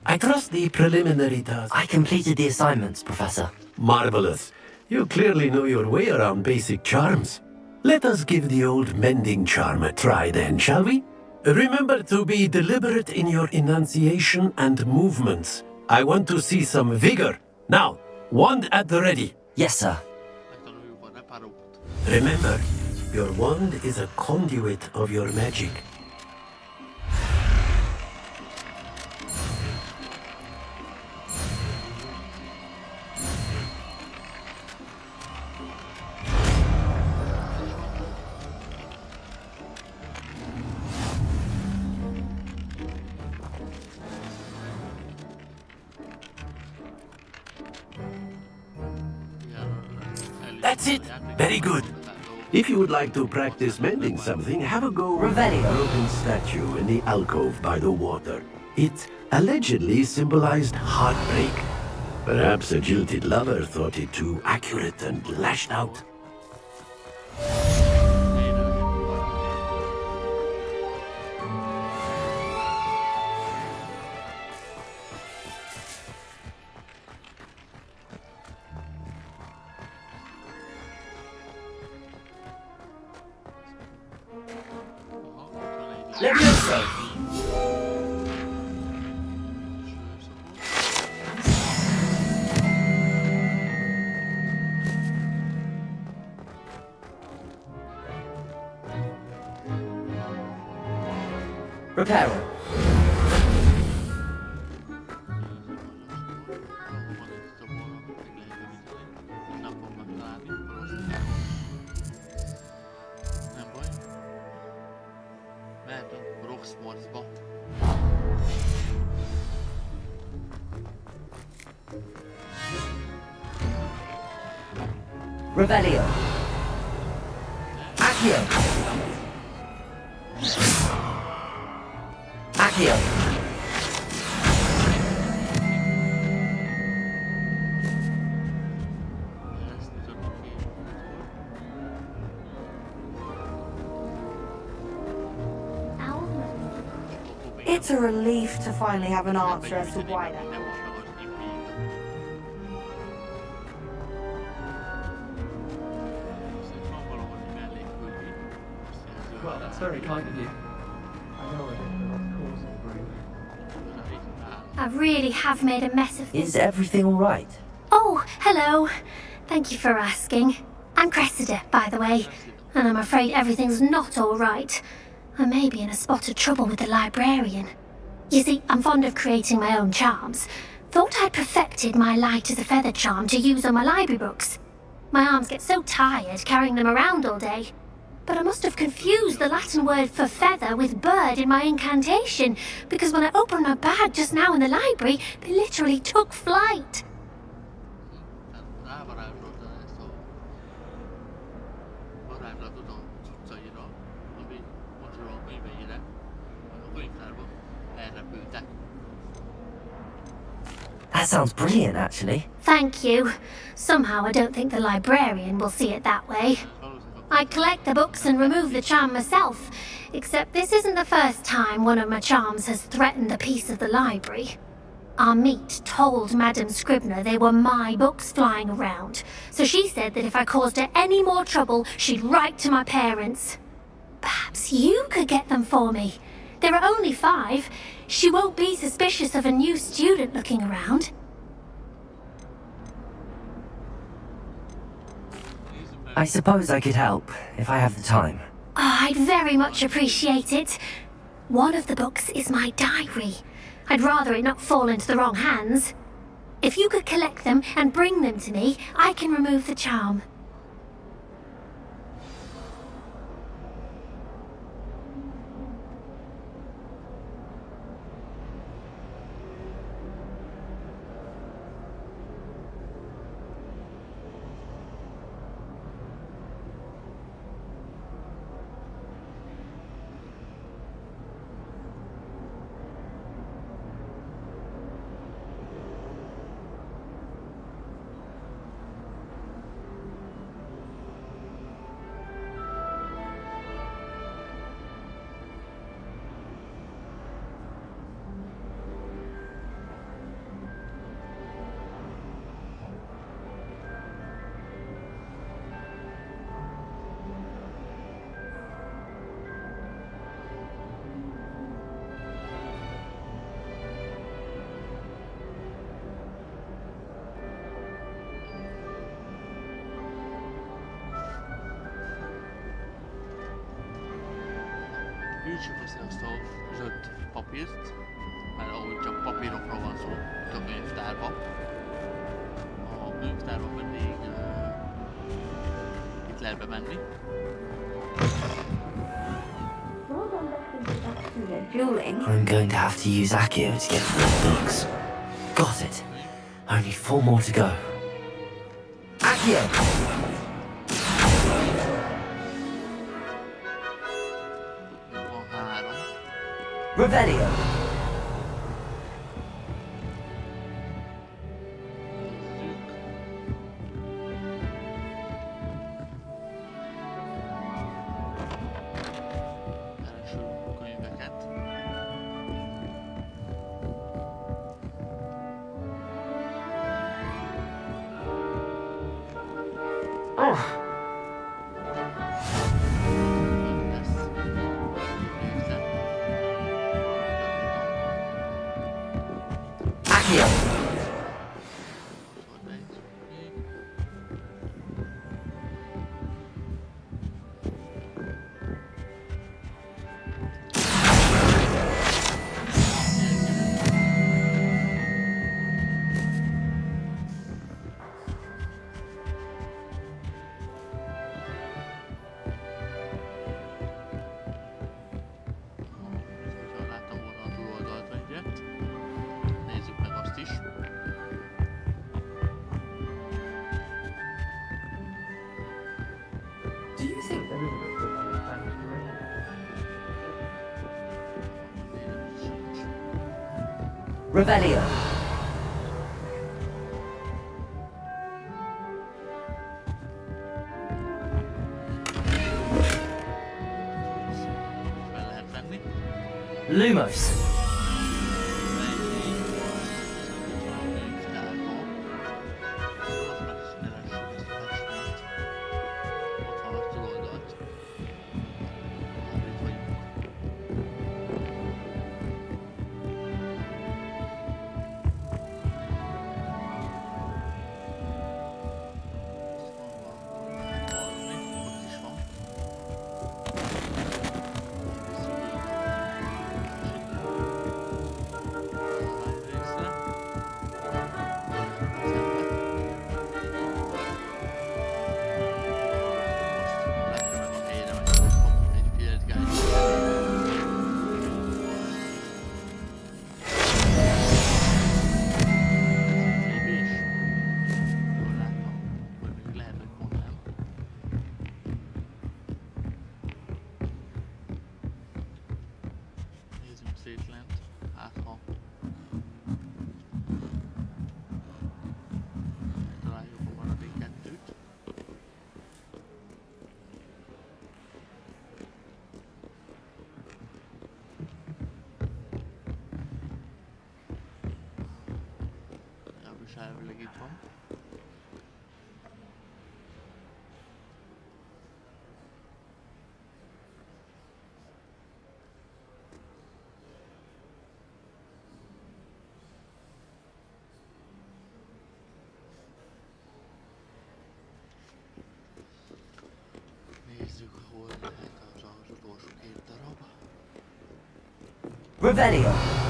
I trust the preliminary task. I completed the assignments, Professor. Marvelous. You clearly know your way around basic charms. Let us give the old mending charm a try then, shall we? Remember to be deliberate in your enunciation and movements. I want to see some vigor. Now, wand at the ready. Yes, sir. Remember, your wand is a conduit of your magic. That's it! Very good. If you would like to practice mending something, have a go with the broken statue in the alcove by the water. It allegedly symbolized heartbreak. Perhaps a jilted lover thought it too accurate and lashed out. Levioso! Reparo. Nem baj. Mehet a Hogwartsba. Revelio. Accio. Accio. It's a relief to finally have an answer as to why that. Well, that's very kind of you. I know I didn't cause I really have made a mess of this. Is everything alright? Oh, hello. Thank you for asking. I'm Cressida, by the way, and I'm afraid everything's not all right. I may be in a spot of trouble with the librarian. You see, I'm fond of creating my own charms. Thought I'd perfected my light as a feather charm to use on my library books. My arms get so tired carrying them around all day. But I must have confused the Latin word for feather with bird in my incantation, because when I opened my bag just now in the library, they literally took flight. That sounds brilliant, actually. Thank you. Somehow I don't think the librarian will see it that way. I collect the books and remove the charm myself, except this isn't the first time one of my charms has threatened the peace of the library. Our meet told Madame Scribner they were my books flying around, so she said that if I caused her any more trouble, she'd write to my parents. Perhaps you could get them for me. There are only 5. She won't be suspicious of a new student looking around. I suppose I could help, if I have the time. Oh, I'd very much appreciate it. One of the books is my diary. I'd rather it not fall into the wrong hands. If you could collect them and bring them to me, I can remove the charm. Gyűjtsük össze azt a zöld papírt, mert ahogy csak papírokról van szó, itt a könyvtárban. A könyvtárban pedig itt lehet bemenni. I'm going to have to use Accio to get to those books. Got it. Only 4 more to go. Accio! Revelio! Accio! Láttam volna a túloldalt egyet. Nézzük meg azt is. Do you think there is a good understanding? Revelio! Fel lehet venni. Lumos! Elvileg itt van. Nézzük, hol lehet az utolsó két darab. Revelio!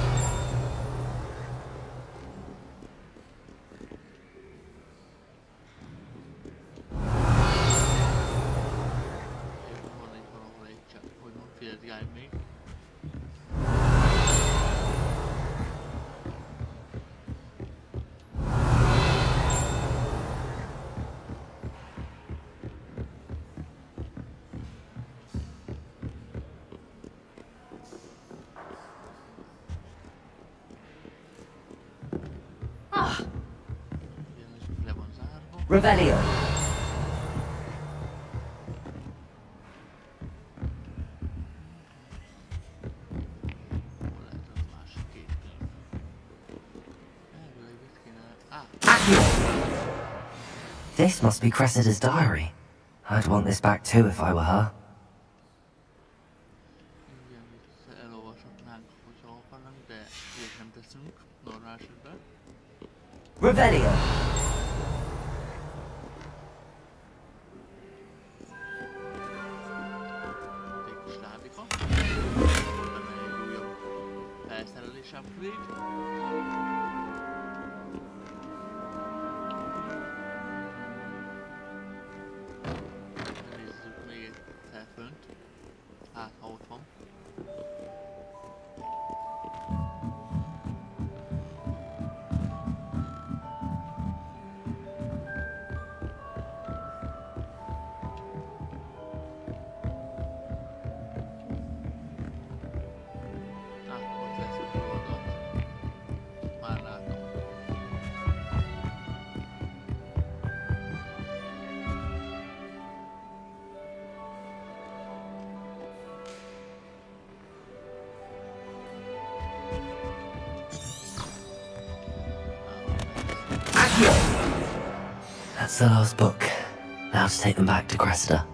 Revelio! Accio! This must be Cressida's diary. I'd want this back too if I were her. Revelio! Nézzük még egyszer fönt. Hát, ha ott van. That's the last book. Now to take them back to Cressida.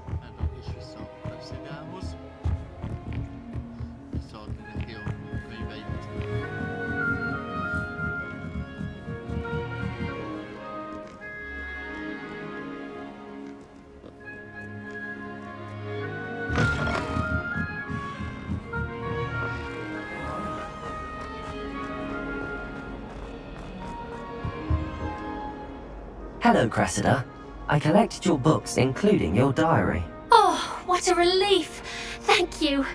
Hello, Cressida. I collected your books, including your diary. Oh, what a relief! Thank you.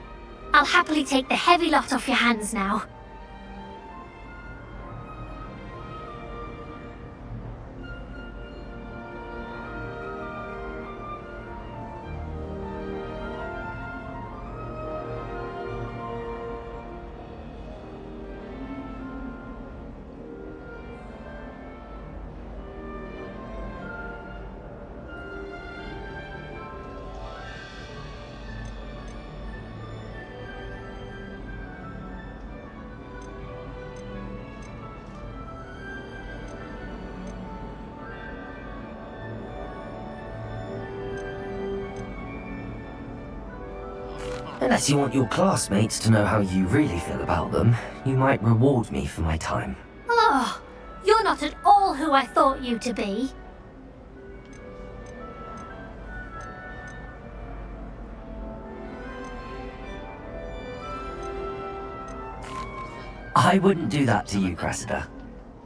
I'll happily take the heavy lot off your hands now. Unless you want your classmates to know how you really feel about them, you might reward me for my time. Oh, you're not at all who I thought you to be. I wouldn't do that to you, Cressida.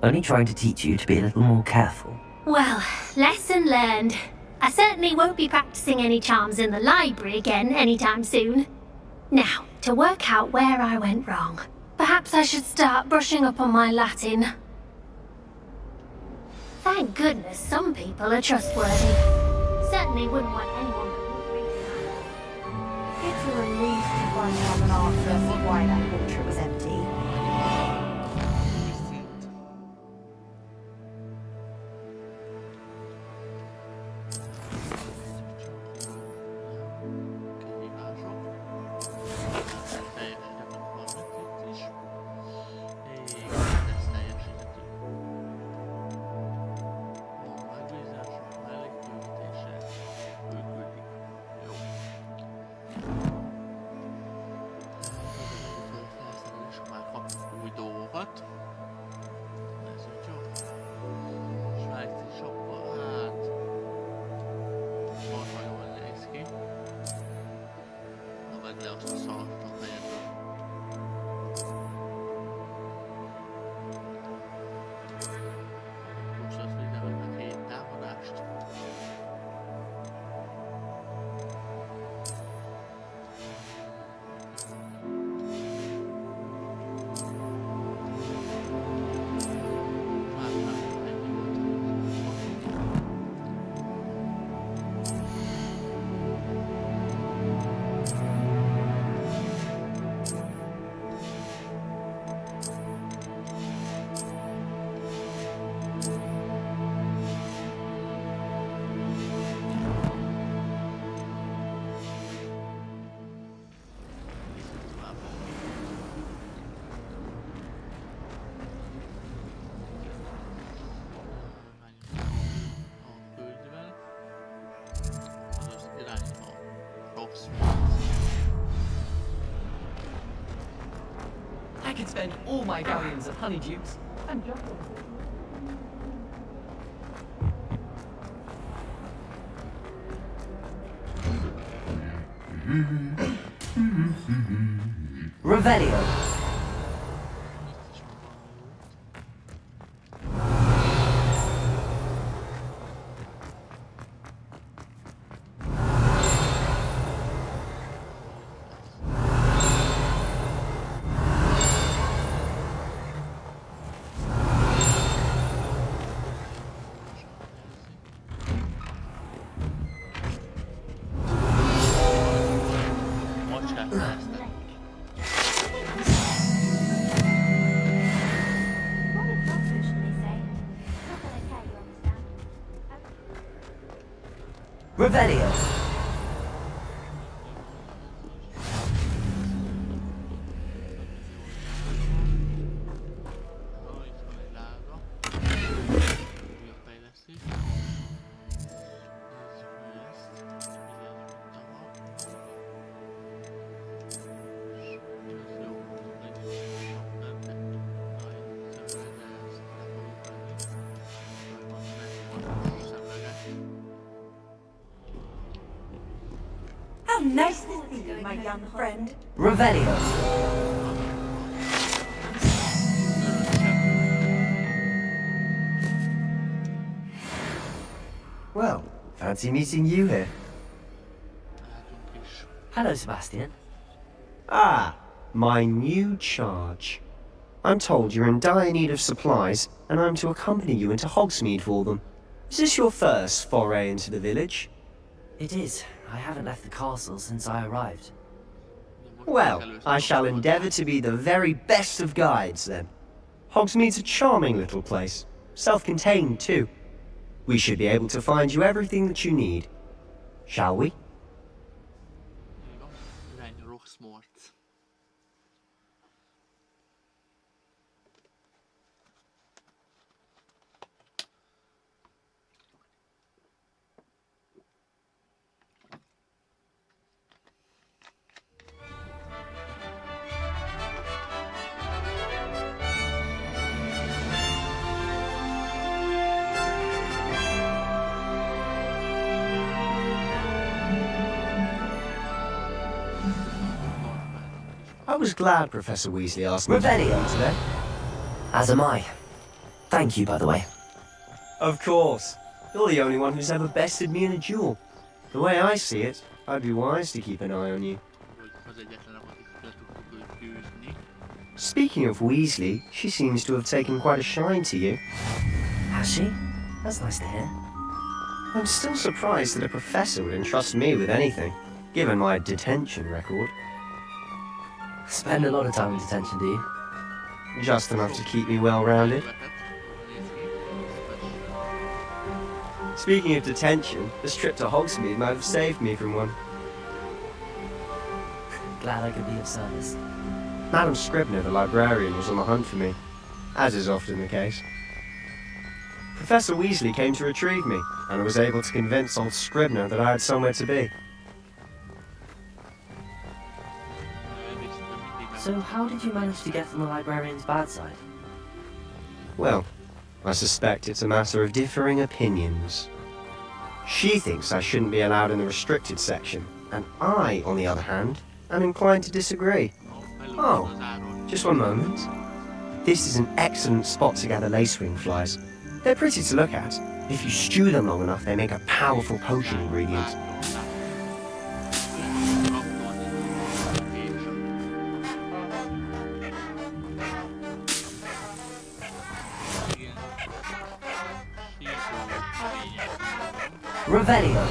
Only trying to teach you to be a little more careful. Well, lesson learned. I certainly won't be practicing any charms in the library again anytime soon. Now, to work out where I went wrong. Perhaps I should start brushing up on my Latin. Thank goodness some people are trustworthy. Certainly wouldn't want anyone but me. It's a relief to finally have an answer for why that portrait was empty. I could spend all my galleons at Honeydukes and jump on. Revelio. Revelio. How nice to see you, my young friend. Revelio. Well, fancy meeting you here. Hello, Sebastian. Ah, my new charge. I'm told you're in dire need of supplies, and I'm to accompany you into Hogsmeade for them. Is this your first foray into the village? It is. I haven't left the castle since I arrived. Well, I shall endeavour to be the very best of guides, then. Hogsmeade's a charming little place. Self-contained, too. We should be able to find you everything that you need. Shall we? I was glad Professor Weasley asked me to Revelio today. As am I. Thank you, by the way. Of course. You're the only one who's ever bested me in a duel. The way I see it, I'd be wise to keep an eye on you. Speaking of Weasley, she seems to have taken quite a shine to you. Has she? That's nice to hear. I'm still surprised that a professor would entrust me with anything, given my detention record. Spend a lot of time in detention, do you? Just enough to keep me well-rounded. Speaking of detention, this trip to Hogsmeade might have saved me from one. Glad I could be of service. Madam Scribner, the librarian, was on the hunt for me, as is often the case. Professor Weasley came to retrieve me, and was able to convince old Scribner that I had somewhere to be. So how did you manage to get on the librarian's bad side? Well, I suspect it's a matter of differing opinions. She thinks I shouldn't be allowed in the restricted section, and I, on the other hand, am inclined to disagree. Oh, just one moment. This is an excellent spot to gather lacewing flies. They're pretty to look at. If you stew them long enough, they make a powerful potion ingredient. Revelio.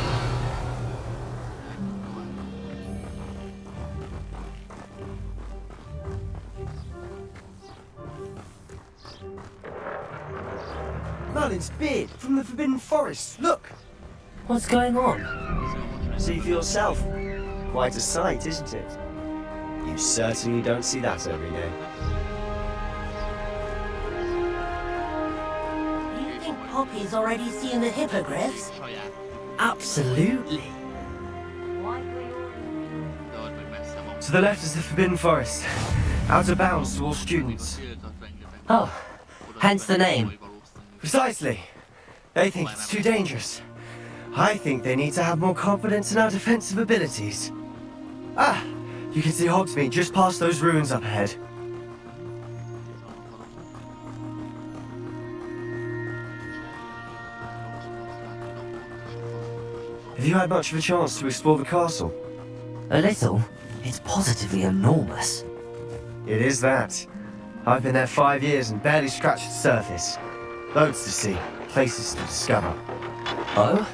Merlin's beard from the Forbidden Forest. Look! What's going on? See for yourself. Quite a sight, isn't it? You certainly don't see that every day. You think Poppy's already seen the hippogriffs? Absolutely. To the left is the Forbidden Forest. Out of bounds to all students. Oh, hence the name. Precisely. They think it's too dangerous. I think they need to have more confidence in our defensive abilities. Ah, you can see Hogsmeade just past those ruins up ahead. Have you had much of a chance to explore the castle? A little. It's positively enormous. It is that. I've been there 5 years and barely scratched the surface. Loads to see, places to discover. Oh?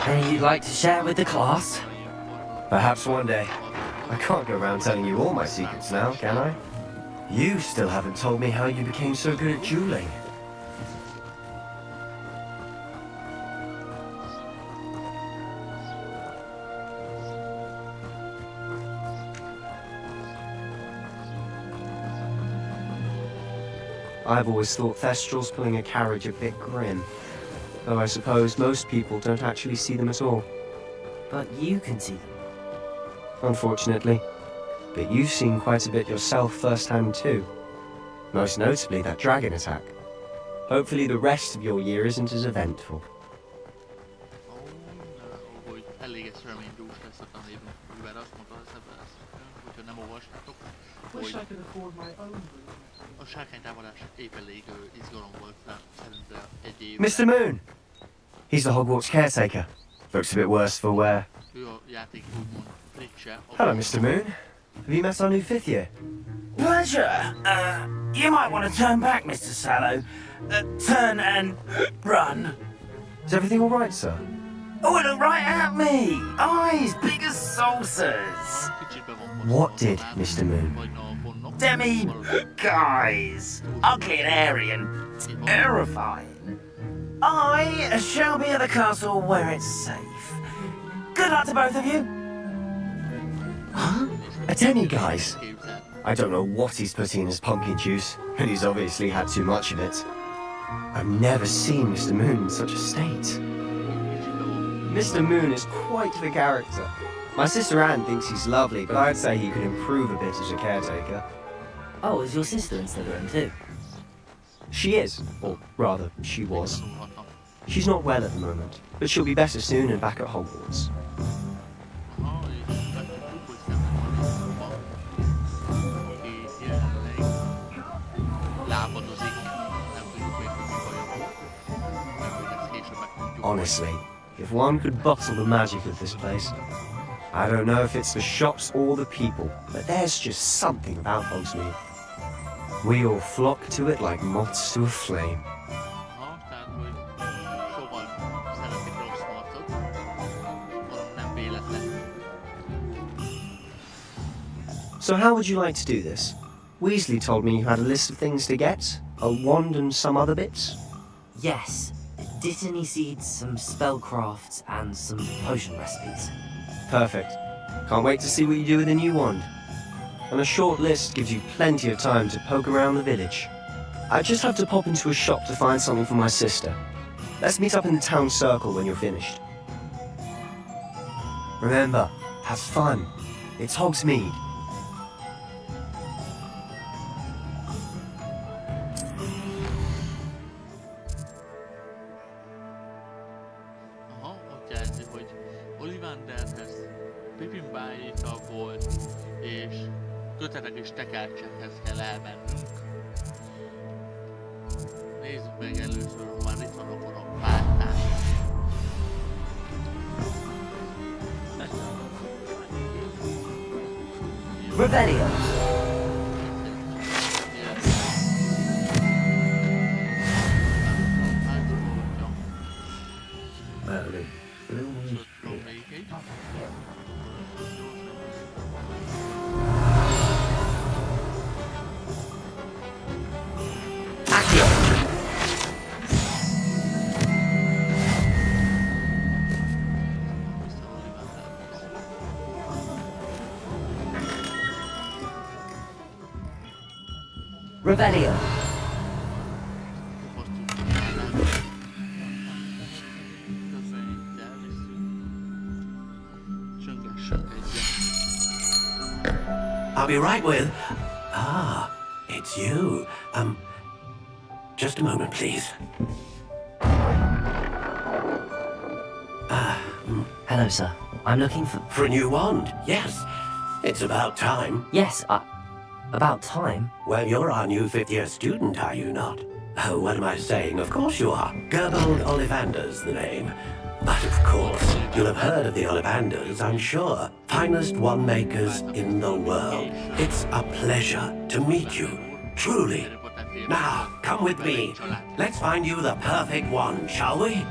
Any you'd like to share with the class? Perhaps one day. I can't go around telling you all my secrets now, can I? You still haven't told me how you became so good at dueling. I've always thought Thestrals pulling a carriage a bit grim, though I suppose most people don't actually see them at all. But you can see them. Unfortunately. But you've seen quite a bit yourself firsthand too. Most notably that dragon attack. Hopefully the rest of your year isn't as eventful. Wish I could afford my own room. A sárkánytámadás épp elég izgalom volt rá, szerintem egy év. Mr. Moon! He's the Hogwarts caretaker. Looks a bit worse for wear. Ő a játék úgymond fricse. Hello, Mr. Moon. Have you met our new 5th year? Pleasure. You might want to turn back, Mr. Sallow. Turn and run. Is everything all right, sir? Oh, look right at me. Eyes big as saucers. What did Mr. Moon? Demi guys. Ugly and hairy and terrifying. I shall be at the castle where it's safe. Good luck to both of you. Huh? A demi-guise? I don't know what he's putting in his pumpkin juice, but he's obviously had too much of it. I've never seen Mr. Moon in such a state. Mr. Moon is quite the character. My sister Anne thinks he's lovely, but I'd say he could improve a bit as a caretaker. Oh, is your sister in Slytherin too? She is, or rather, she was. She's not well at the moment, but she'll be better soon and back at Hogwarts. Honestly, if one could bottle the magic of this place, I don't know if it's the shops or the people, but there's just something about Hogsmeade. We all flock to it like moths to a flame. So how would you like to do this? Weasley told me you had a list of things to get, a wand and some other bits. Yes. Dittany seeds, some spellcrafts, and some potion recipes. Perfect. Can't wait to see what you do with the new wand. And a short list gives you plenty of time to poke around the village. I just have to pop into a shop to find something for my sister. Let's meet up in the town circle when you're finished. Remember, have fun. It's Hogsmeade. Aha, ott jelzi, hogy Ollivanderhez pipimbáita volt, és kötetek és tekercsekhez kell elmennünk. Nézzük meg először, ha már itt van, akkor a pártát. Revelio! Revelio. I'll be right with... Ah, it's you. Just a moment, please. Hello, sir. I'm looking for... For a new wand, yes. It's about time. Yes, about time? Well, you're our new 5th year student, are you not? Oh, what am I saying? Of course you are. Gerbold Ollivander's the name. But of course, you'll have heard of the Ollivanders, I'm sure. Finest wand makers in the world. It's a pleasure to meet you, truly. Now, come with me. Let's find you the perfect wand, shall we?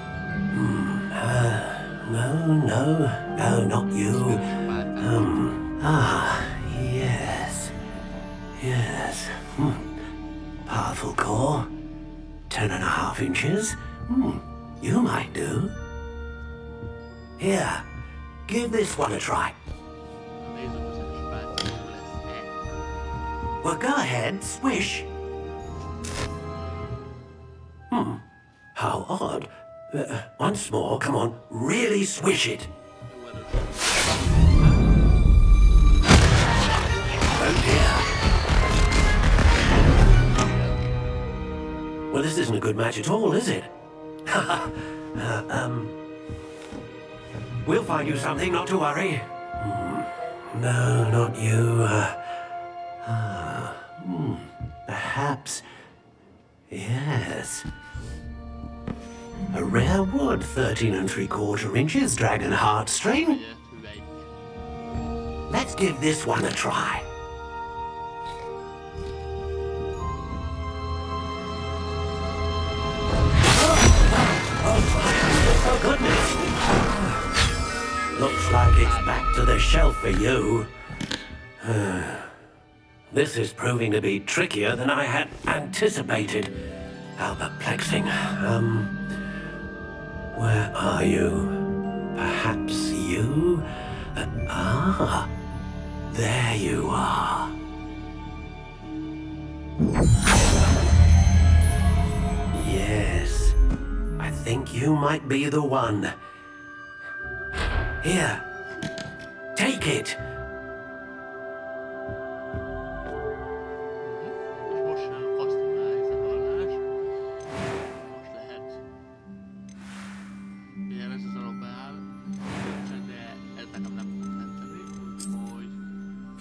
No, not you. Yes. Powerful core. 10.5 inches. You might do. Here, give this one a try. Well, go ahead, swish. How odd. Once more, come on, really swish it. Oh dear. Well, this isn't a good match at all, is it? We'll find you something, not to worry. No, not you. Perhaps... Yes. A rare wood, 13 3/4 inches, dragon heartstring. Let's give this one a try. Oh, goodness. Looks like it's back to the shelf for you. This is proving to be trickier than I had anticipated. How perplexing. Where are you? Perhaps you? There you are. Yes, I think you might be the one. Here, take it.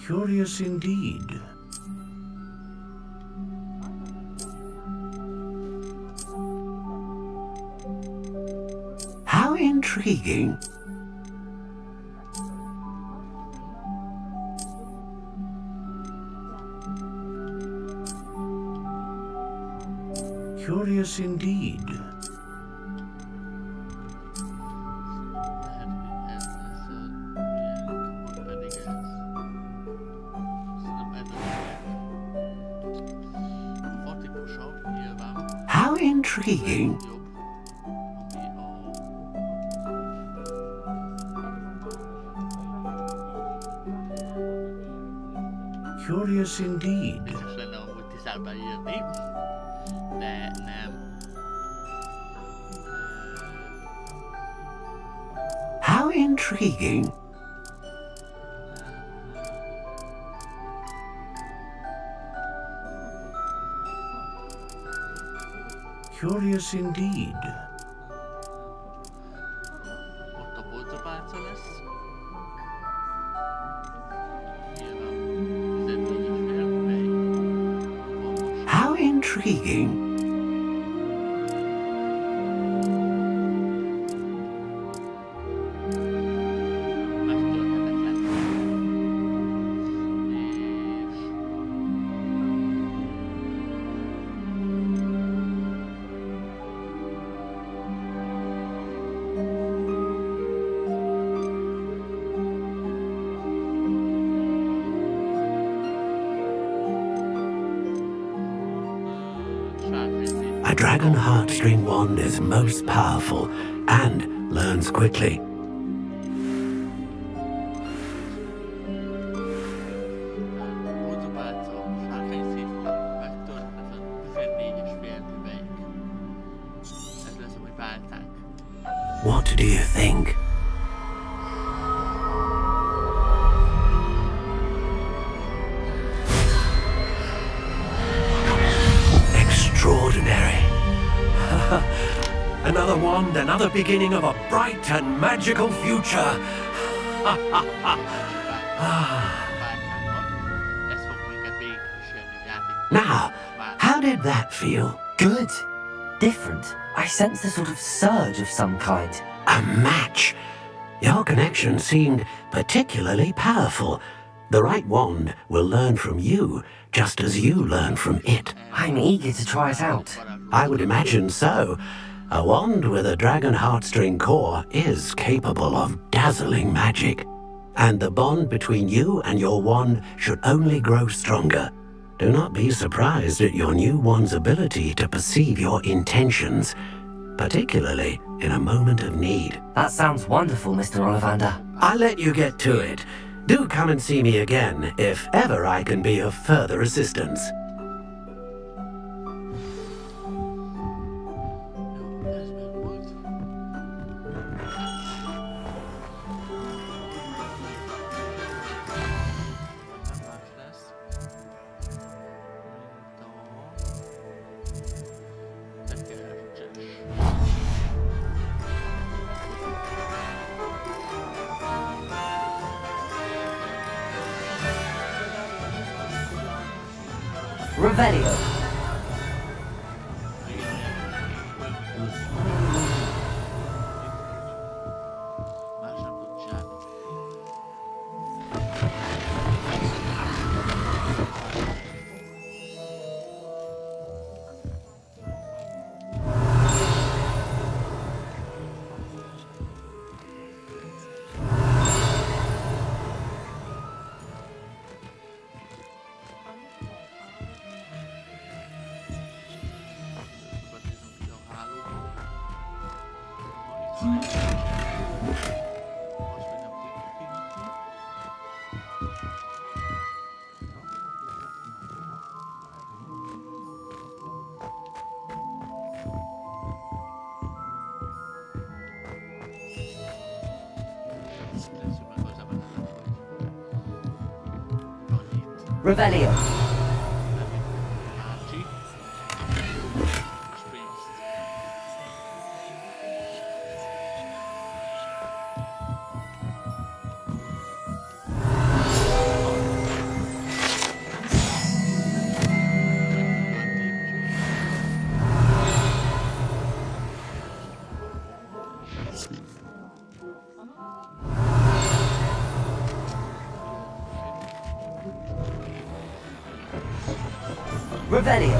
Curious indeed. How intriguing. Curious indeed. How intriguing. Curious indeed. How intriguing. Curious indeed. How intriguing. A dragon heartstring wand is most powerful and learns quickly. What do you think? Extraordinary. Another wand, another beginning of a bright and magical future. Now, how did that feel? Good. Different. I sensed a sort of surge of some kind. A match. Your connection seemed particularly powerful. The right wand will learn from you, just as you learn from it. I'm eager to try it out. I would imagine so. A wand with a dragon heartstring core is capable of dazzling magic. And the bond between you and your wand should only grow stronger. Do not be surprised at your new wand's ability to perceive your intentions, particularly in a moment of need. That sounds wonderful, Mr. Ollivander. I'll let you get to it. Do come and see me again if ever I can be of further assistance. Revelio. Revelio. Revelio.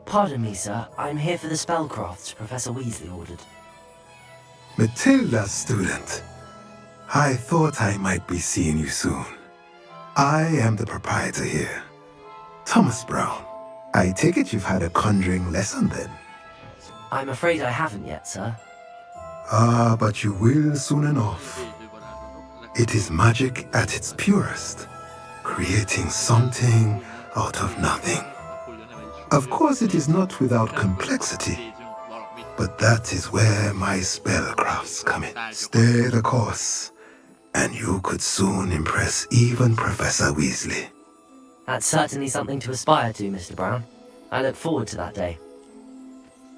Pardon me, sir. I'm here for the spellcrafts Professor Weasley ordered. Matilda, student. I thought I might be seeing you soon. I am the proprietor here, Thomas Brown. I take it you've had a conjuring lesson then? I'm afraid I haven't yet, sir. Ah, but you will soon enough. It is magic at its purest, creating something out of nothing. Of course, it is not without complexity, but that is where my spellcrafts come in. Stay the course, and you could soon impress even Professor Weasley. That's certainly something to aspire to, Mr. Brown. I look forward to that day.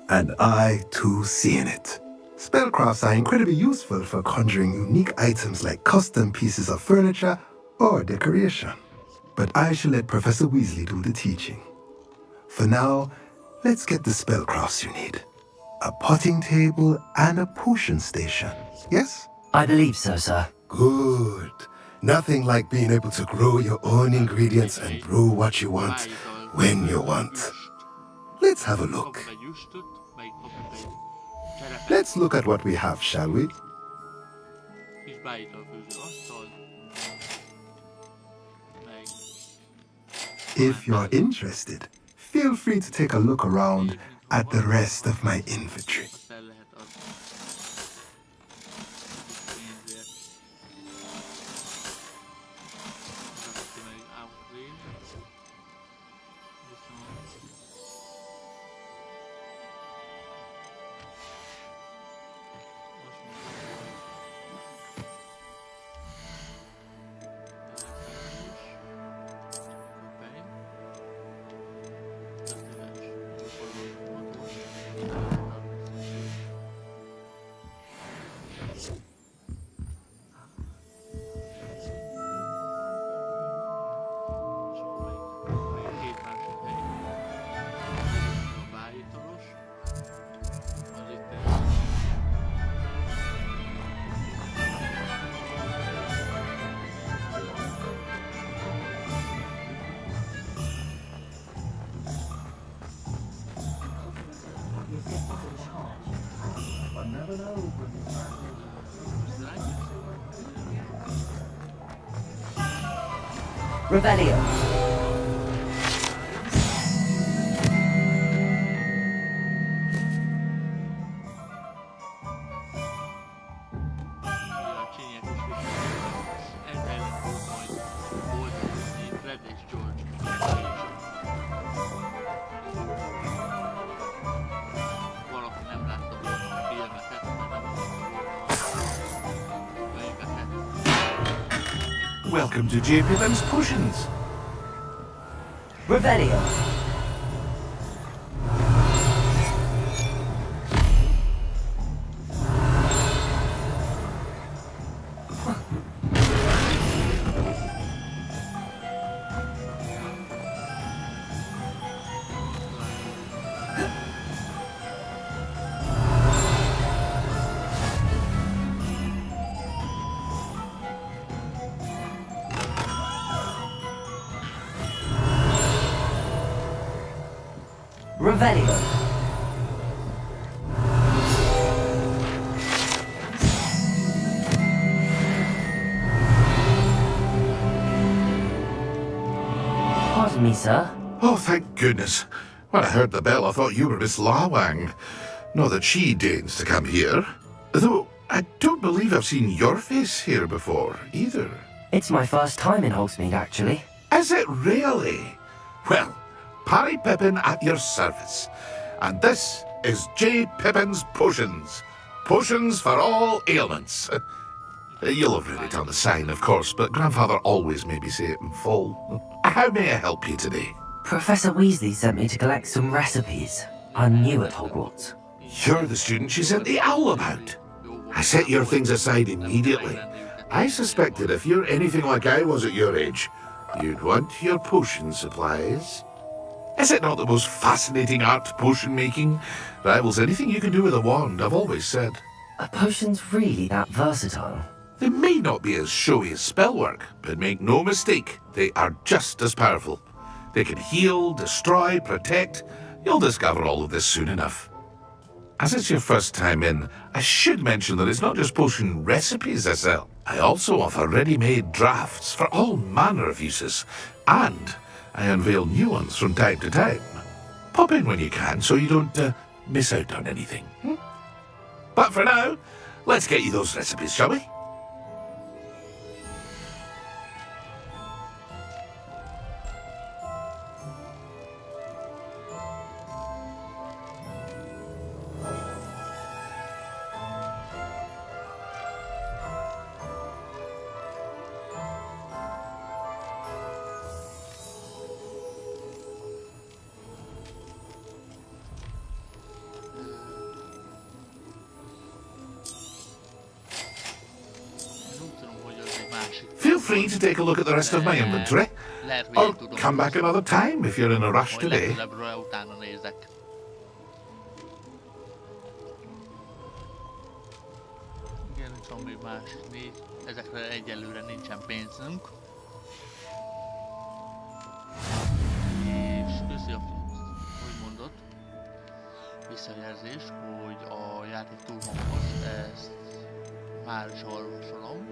And I, too, see in it. Spellcrafts are incredibly useful for conjuring unique items like custom pieces of furniture or decoration. But I shall let Professor Weasley do the teaching. For now, let's get the spellcrafts you need. A potting table and a potion station, yes? I believe so, sir. Good. Nothing like being able to grow your own ingredients and brew what you want, when you want. Let's have a look. Let's look at what we have, shall we? If you're interested, feel free to take a look around at the rest of my inventory. Revelio. Welcome to J. Pippin's Potions. Revelio. Revelio. me, sir. Oh, thank goodness. When I heard the bell, I thought you were Miss Lawang. Not that she deigns to come here. Though, I don't believe I've seen your face here before, either. It's my first time in Hogsmeade, actually. Is it really? Well, Parry Pippin at your service. And this is J. Pippin's Potions. Potions for all ailments. You'll have read it on the sign, of course, but Grandfather always made me say it in full. How may I help you today? Professor Weasley sent me to collect some recipes. I'm new at Hogwarts. You're the student she sent the owl about. I set your things aside immediately. I suspected if you're anything like I was at your age, you'd want your potion supplies. Is it not the most fascinating art, potion making? Rivals anything you can do with a wand, I've always said. Are potions really that versatile? They may not be as showy as spellwork, but make no mistake, they are just as powerful. They can heal, destroy, protect. You'll discover all of this soon enough. As it's your first time in, I should mention that it's not just potion recipes I sell. I also offer ready-made drafts for all manner of uses, and I unveil new ones from time to time. Pop in when you can so you don't miss out on anything. But for now, let's get you those recipes, shall we? Feel free to take a look at the rest of my inventory, or come back another time if you're in a rush today. Igen, itt van még másik 4. Ezekre egyelőre nincsen pénzünk. És köszi a hogy mondott, visszajelzést, hogy a játék túl hangos, ezt már is olvasolom.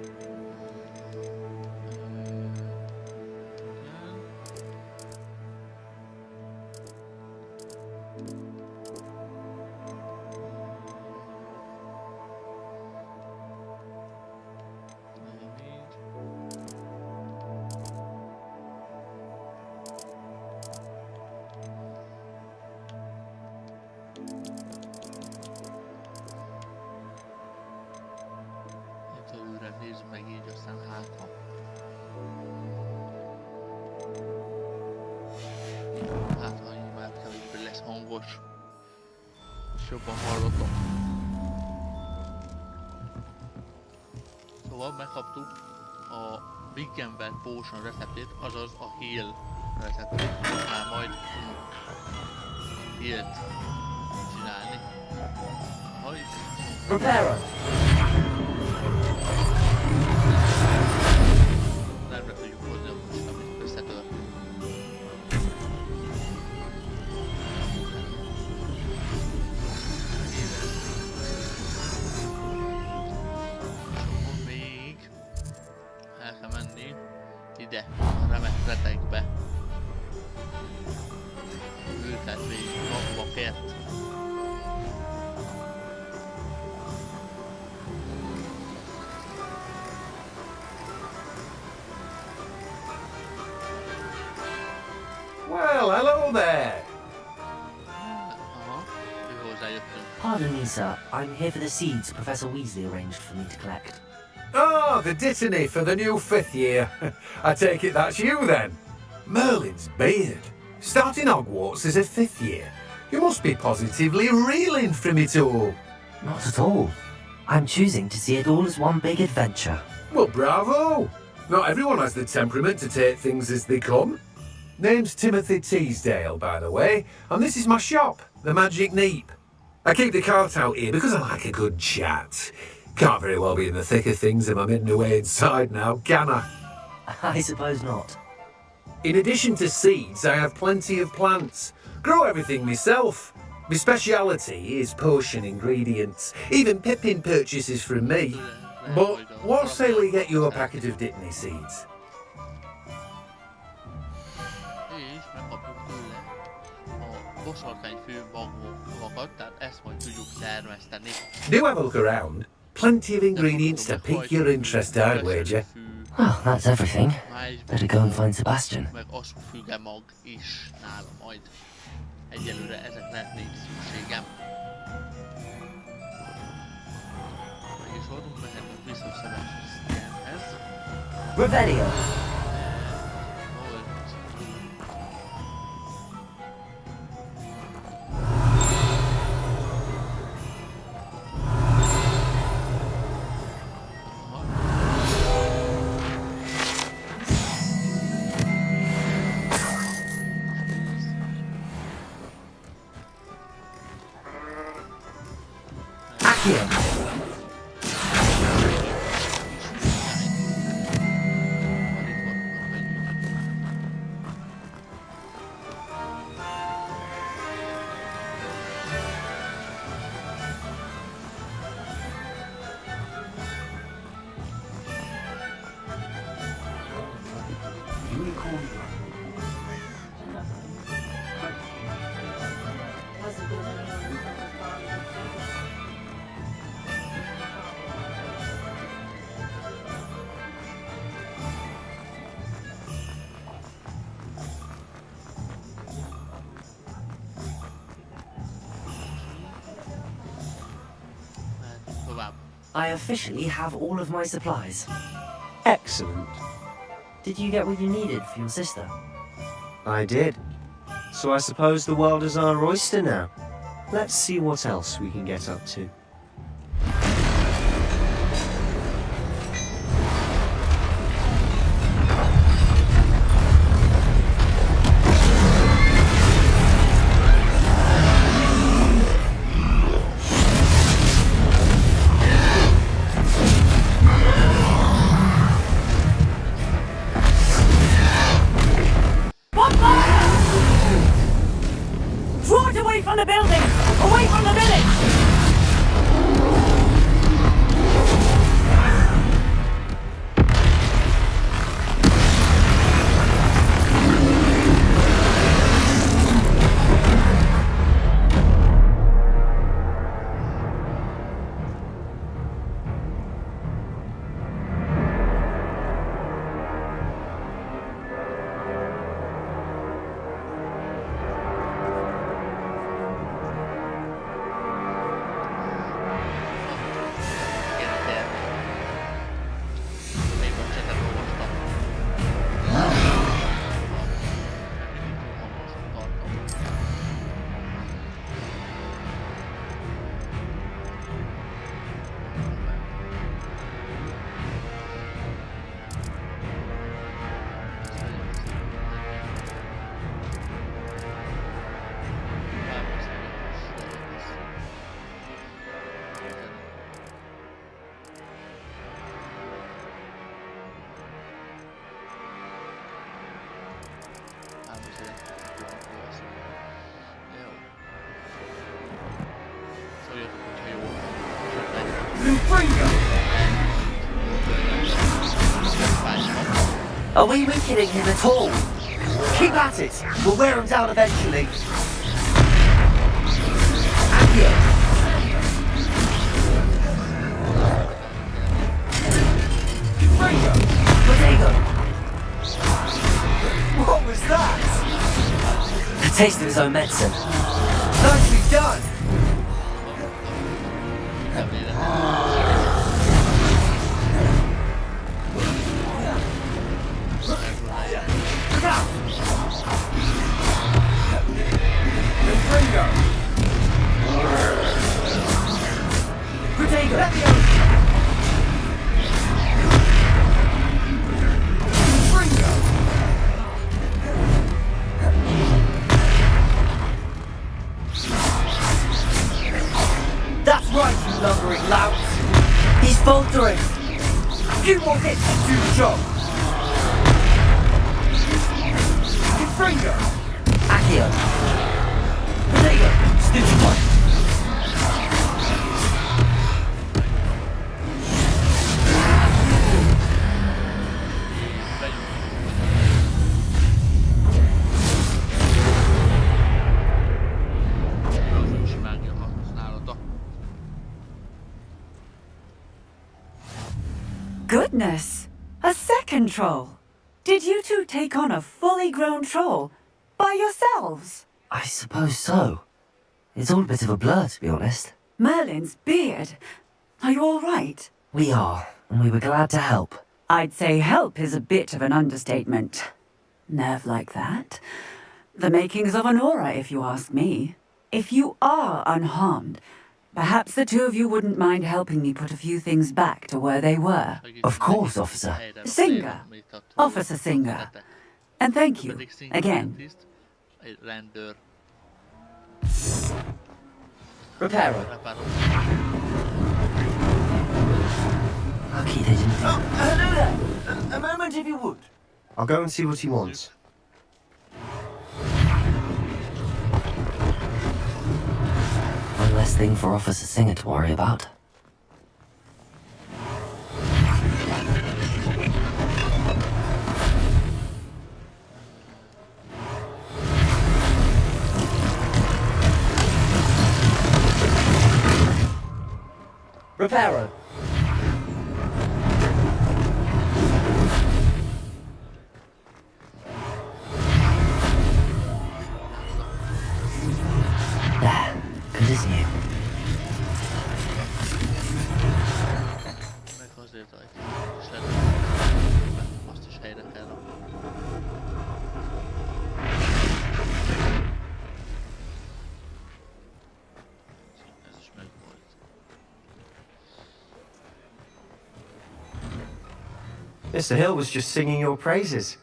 Nézzük meg így, aztán hátra. Hát, ha így már kevésbé lesz hangos, és jobban hallottam. Szóval megkaptuk a Big Gamble Potion receptét, azaz a Heal receptét. Most már majd tudunk Heal-t csinálni. Prepare! Nemre tudjuk hozni, most amit összetör. És még el kell menni ide, a remek retekbe. Őket végig magba kért. Well, hello there. Pardon me, sir. I'm here for the seeds Professor Weasley arranged for me to collect. Oh, the dittany for the new 5th year. I take it that's you then. Merlin's beard. Starting Hogwarts as a 5th year. You must be positively reeling from it all. Not at all. I'm choosing to see it all as one big adventure. Well, bravo. Not everyone has the temperament to take things as they come. Name's Timothy Teasdale, by the way, and this is my shop, the Magic Neep. I keep the cart out here because I like a good chat. Can't very well be in the thick of things if I'm hidden away inside now, can I? I suppose not. In addition to seeds, I have plenty of plants. Grow everything myself. My speciality is potion ingredients. Even Pippin purchases from me. But what say we get you a packet of Dittany seeds? boszorkányfő magvakat, tehát ezt majd tudjuk termeszteni. Do have a look around. Plenty of ingredients to pique your interest, I'd wager. Well, that's everything. Better go and find Sebastian. Meg aszúfüge mag is nála majd. Egyelőre ezekre nincs szükségem. Meg is oldunk, mehetünk vissza Sebastianhez. Revelio! I officially have all of my supplies. Excellent. Did you get what you needed for your sister? I did. So I suppose the world is our oyster now. Let's see what else we can get up to. From the building! Away from the village! Are we weakening him at all? Keep at it! We'll wear him down eventually. Accio! Protego! What was that? A taste of his own medicine. Nicely done! That's right, you lumbering lout! He's faltering! You want it to do the job! Finger! Accio! Protego! Stupid one! goodness! A second troll! Did you two take on a fully grown troll by yourselves? I suppose so. It's all a bit of a blur, to be honest. Merlin's beard. Are you all right? We are, and we were glad to help. I'd say help is a bit of an understatement. Nerve like that. The makings of an aura, if you ask me. If you are unharmed, perhaps the two of you wouldn't mind helping me put a few things back to where they were. Of course, officer. Singer. Officer Singer. And thank you, again. Repairer. Lucky they didn't. Oh, hello there. A moment if you would. I'll go and see what he wants. One less thing for Officer Singer to worry about. Repairer. There. Good as new. Mr. Hill was just singing your praises.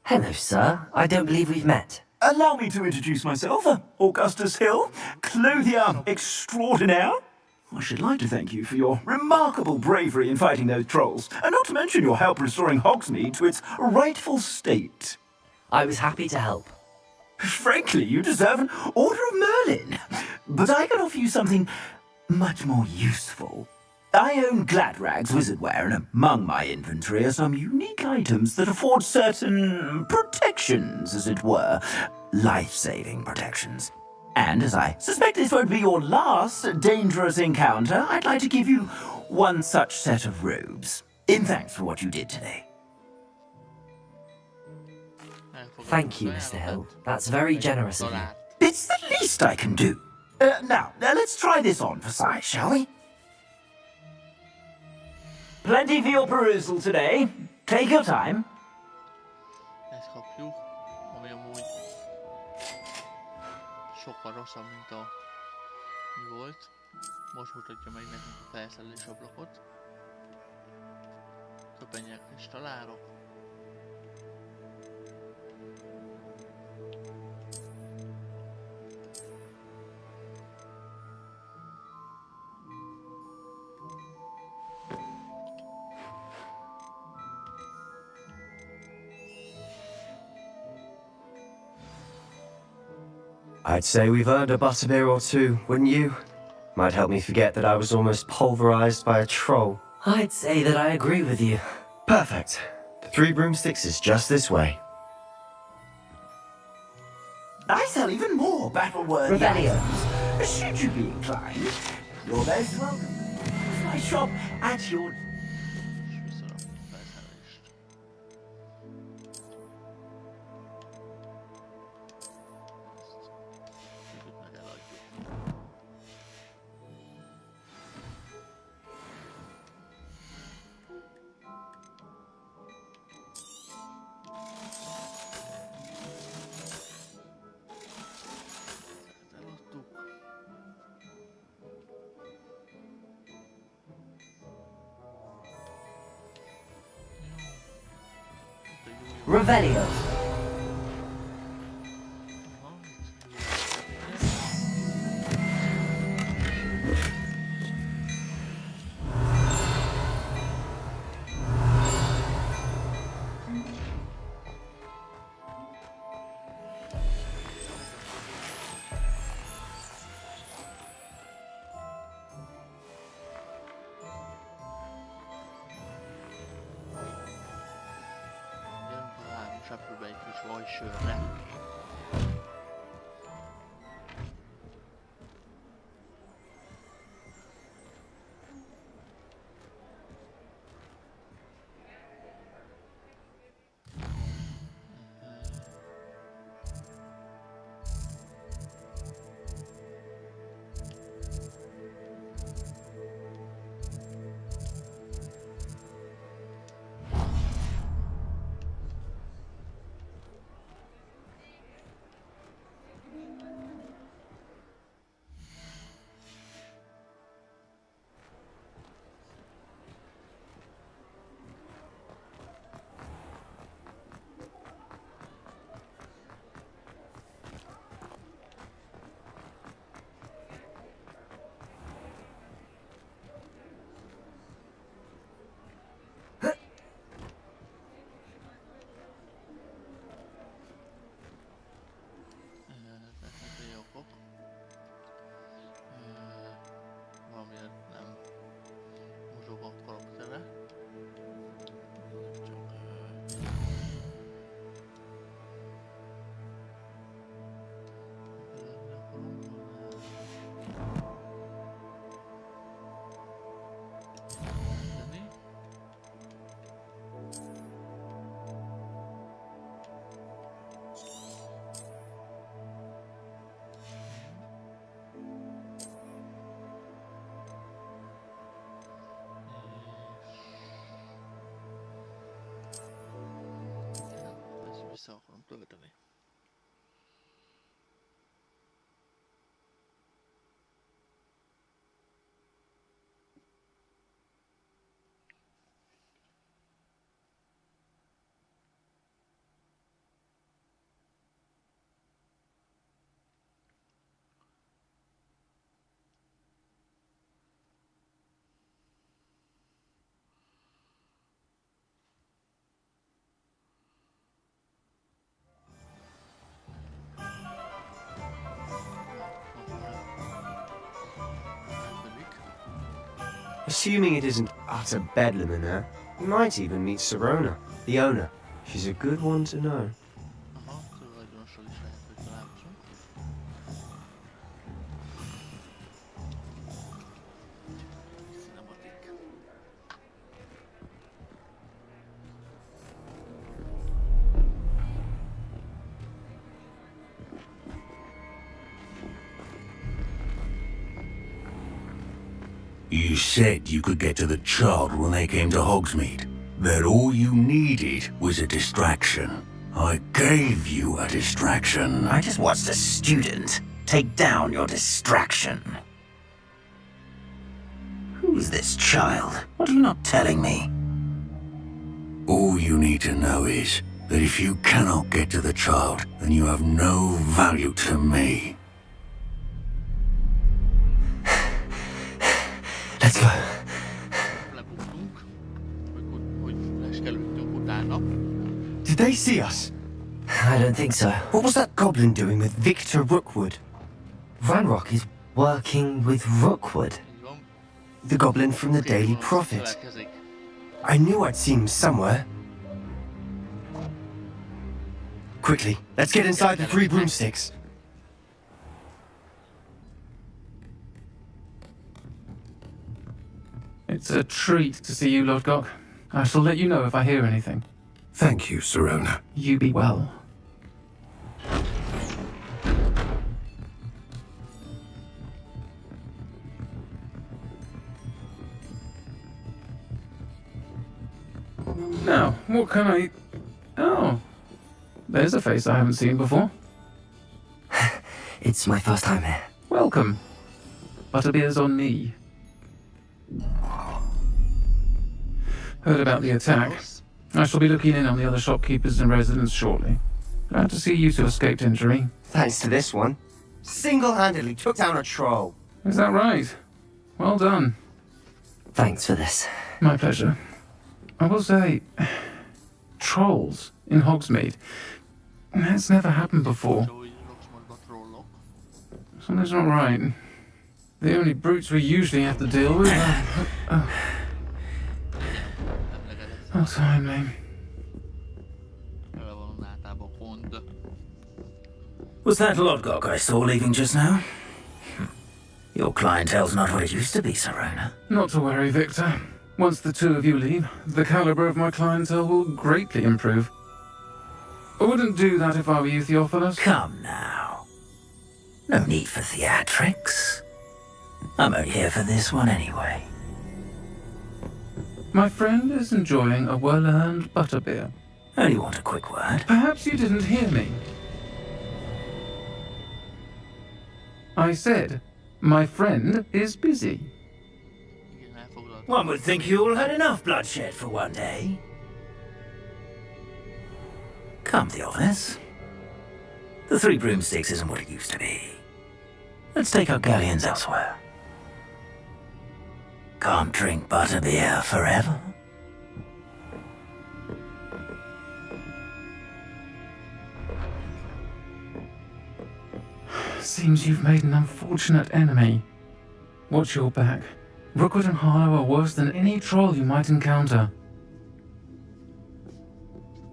Hello, sir. I don't believe we've met. Allow me to introduce myself, Augustus Hill, clothier extraordinaire. I should like to thank you for your remarkable bravery in fighting those trolls, and not to mention your help restoring Hogsmeade to its rightful state. I was happy to help. Frankly, you deserve an Order of Merlin. But I can offer you something much more useful. I own Gladrag's wizardware, and among my inventory are some unique items that afford certain protections, as it were. Life-saving protections. And as I suspect this won't be your last dangerous encounter, I'd like to give you one such set of robes, in thanks for what you did today. Thank you, Mr. Hill. That's very generous of you. It's the least I can do. Now, let's try this on for size, shall we? Plenty for your perusal today. Take your time. Ezt kapjuk, ami amúgy sokkal rosszabb, mint a mi volt. Most mutatja meg nekünk a felszerelés ablakot. Köpenyek is találok. I'd say we've earned a butterbeer or two, wouldn't you? Might help me forget that I was almost pulverized by a troll. I'd say that I agree with you. Perfect. The 3 broomsticks is just this way. I sell even more battle-worthy Revelio. items. Should you be inclined, you're most welcome. It's my shop at your... Revelio. tölteni. Assuming it isn't utter bedlam in there, you might even meet Sirona, the owner. She's a good one to know. Aha, tulajdonossal is lehet, hogy találkozunk. Cinematic. You said you could get to the child when they came to Hogsmeade. That all you needed was a distraction. I gave you a distraction. I just watched a student take down your distraction. Who's this child? What are you not telling me? All you need to know is that if you cannot get to the child, then you have no value to me. Let's go. Did they see us? I don't think so. What was that goblin doing with Victor Rookwood? Ranrock is working with Rookwood. The goblin from the Daily Prophet. I knew I'd seen him somewhere. Quickly, let's get inside the 3 broomsticks. It's a treat to see you, Lodgok. I shall let you know if I hear anything. Thank you, Sirona. You be well. Now, what can I... Oh, there's a face I haven't seen before. It's my first time here. Welcome. Butterbeer's on me. Heard about the attack. I shall be looking in on the other shopkeepers and residents shortly. Glad to see you two escaped injury. Thanks to this one. Single-handedly took down a troll. Is that right? Well done. Thanks for this. My pleasure. I will say, trolls in Hogsmeade. That's never happened before. Something's not right. The only brutes we usually have to deal with are... Oh, timely. Was that Lodgok I saw leaving just now? Your clientele's not what it used to be, Sirona. Not to worry, Victor. Once the two of you leave, the caliber of my clientele will greatly improve. I wouldn't do that if I were you, Theophilus. Come now. No need for theatrics. I'm only here for this one anyway. My friend is enjoying a well-earned butterbeer. Only want a quick word. Perhaps you didn't hear me. I said, my friend is busy. One would think you all had enough bloodshed for one day. Come, Theophilus. The 3 broomsticks isn't what it used to be. Let's take our galleons elsewhere. Can't drink butterbeer forever. Seems you've made an unfortunate enemy. Watch your back. Rookwood and Harlow are worse than any troll you might encounter.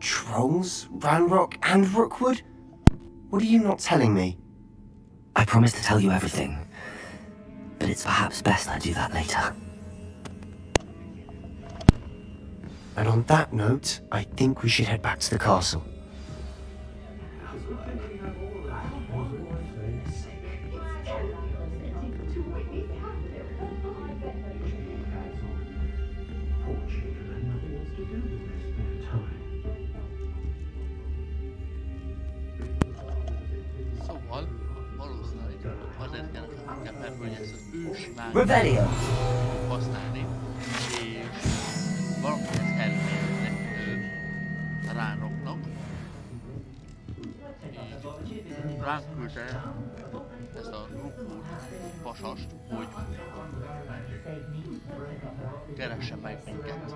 Trolls? Ranrock and Rookwood? What are you not telling me? I promise to tell you everything, but it's perhaps best I do that later. And on that note, I think we should head back to the castle. azért kell, mert hogy ezt az ős Revelio. mágiát használni, és valamihez elmennek ránoknak. Így ránk küldte ezt a Rookwood pasast, hogy keressen meg minket.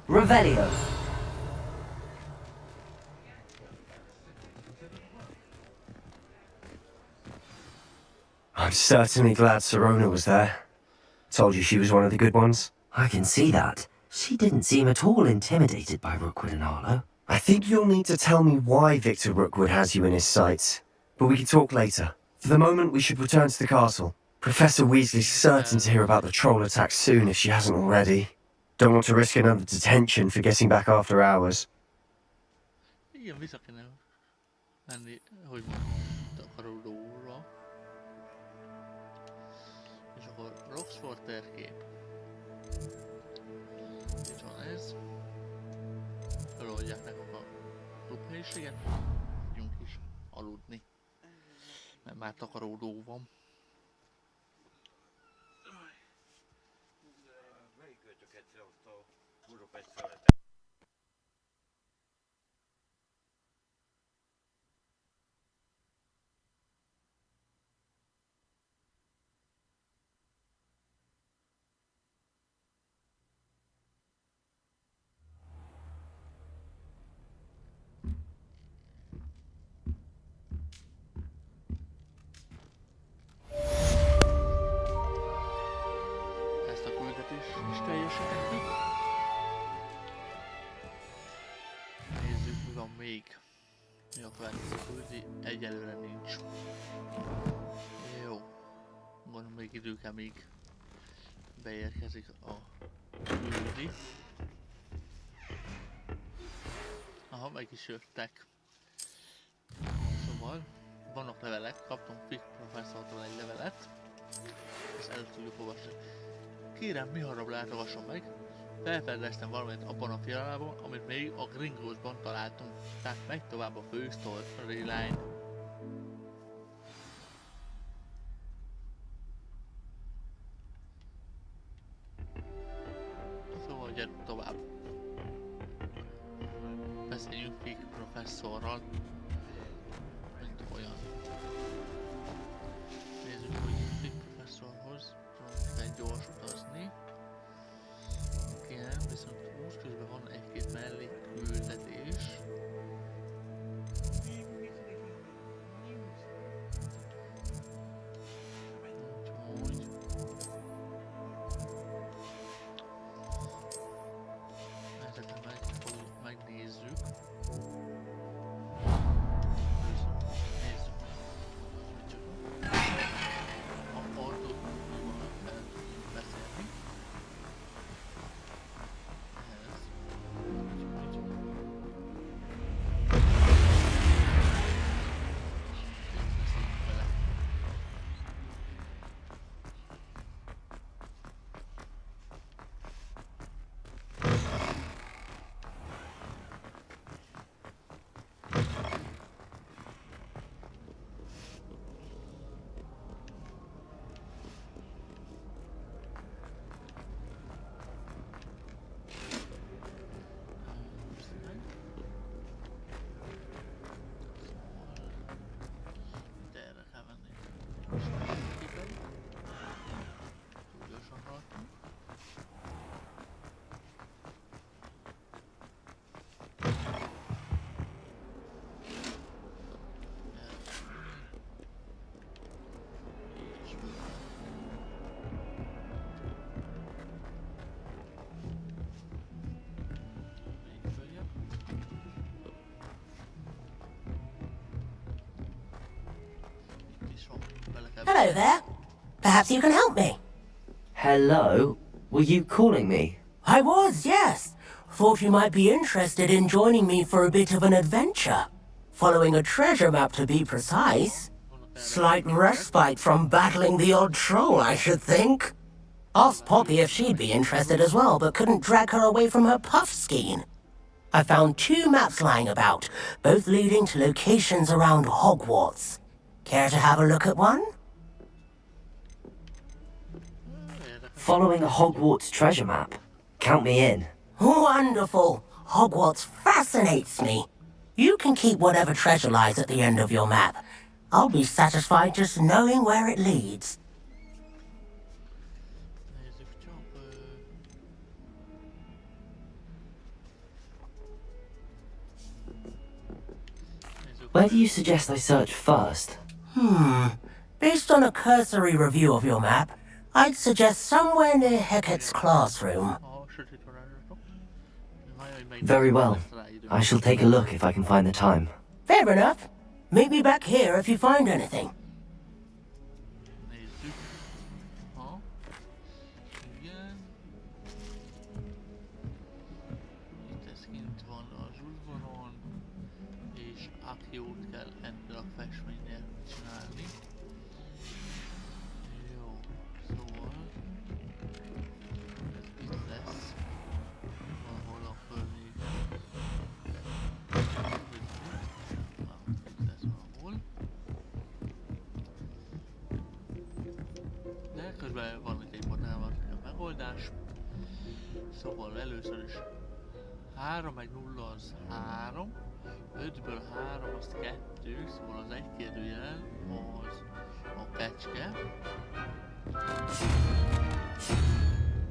Revelio. I'm certainly glad Serona was there. Told you she was one of the good ones. I can see that. She didn't seem at all intimidated by Rookwood and Harlow. I think you'll need to tell me why Victor Rookwood has you in his sights. But we can talk later. For the moment, we should return to the castle. Professor Weasley's certain to hear about the troll attack soon if she hasn't already. Don't want to risk another detention for getting back after hours. Igen, vissza kéne menni, hogy takarodóra. És akkor Roxford térkép. Itt van ez. Feloldják nekünk a klubhelyiséget. Tudjunk is aludni. Mert már takarodó van. És teljesítettük. Nézzük, mi van még. Mi a következő küldi? Egyelőre nincs. Jó. Gondolom még idő kell, még beérkezik a küldi. Aha, meg is jöttek. Szóval, vannak levelek, kaptunk Fick professzortól egy levelet. Ezt el tudjuk olvasni. Kérem, mi hamarabb látogasson meg. Felfedeztem valamit abban a fialában, amit még a Gringottsban találtunk. Tehát megy tovább a fő storyline. Szóval gyerünk tovább. Beszéljünk Fick professzorral. Mint olyan. Nézzük, hogy Fick professzorhoz tudunk gyors utazni. Igen, viszont most közben van egy-két mellékküldetés. Úgyhogy... ezeket megnézzük. Hello there. Perhaps you can help me. Hello? Were you calling me? I was, yes. Thought you might be interested in joining me for a bit of an adventure. Following a treasure map, to be precise. Slight respite from battling the odd troll, I should think. Asked Poppy if she'd be interested as well, but couldn't drag her away from her puff skiing. I found 2 maps lying about, both leading to locations around Hogwarts. Care to have a look at one? Following a Hogwarts treasure map. Count me in. Wonderful! Hogwarts fascinates me. You can keep whatever treasure lies at the end of your map. I'll be satisfied just knowing where it leads. Where do you suggest I search first? Based on a cursory review of your map, I'd suggest somewhere near Hecat's classroom. Very well. I shall take a look if I can find the time. Fair enough. Meet me back here if you find anything. Közben van itt egy botának a megoldás. Szóval először is 3 meg 0 az 3, 5-ből 3 az 2, szóval az egy kérdőjel az a kecske.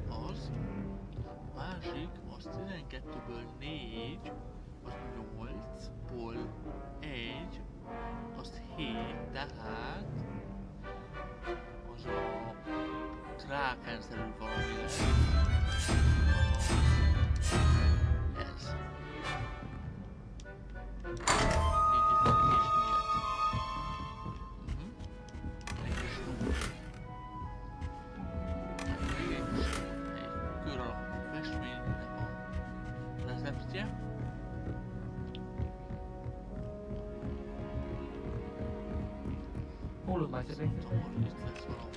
Az. A másik az 12-ből 4, az 8-ból 1, az 7, tehát az a krákenszerű valami lesz. Ez. Így is van kis miatt. Egy kör alakú festménynek a receptje. All of my siblings. Itt lesz valahol.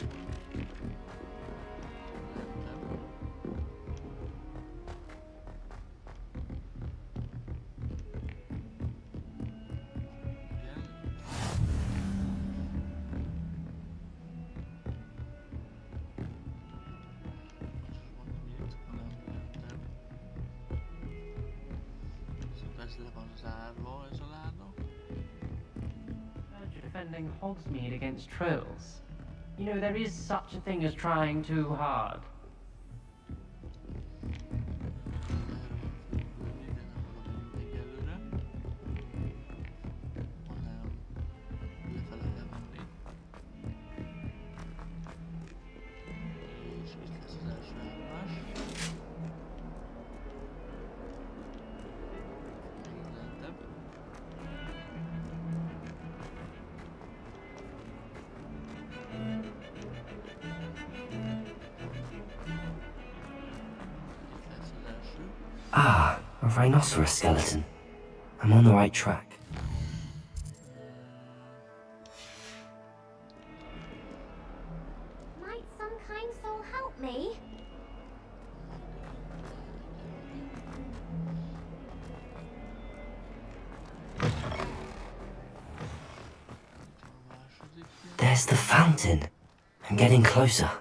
Defending Hogsmeade against trolls. You know, there is such a thing as trying too hard. Ah, a rhinoceros skeleton. I'm on the right track. Might some kind soul help me? There's the fountain. I'm getting closer.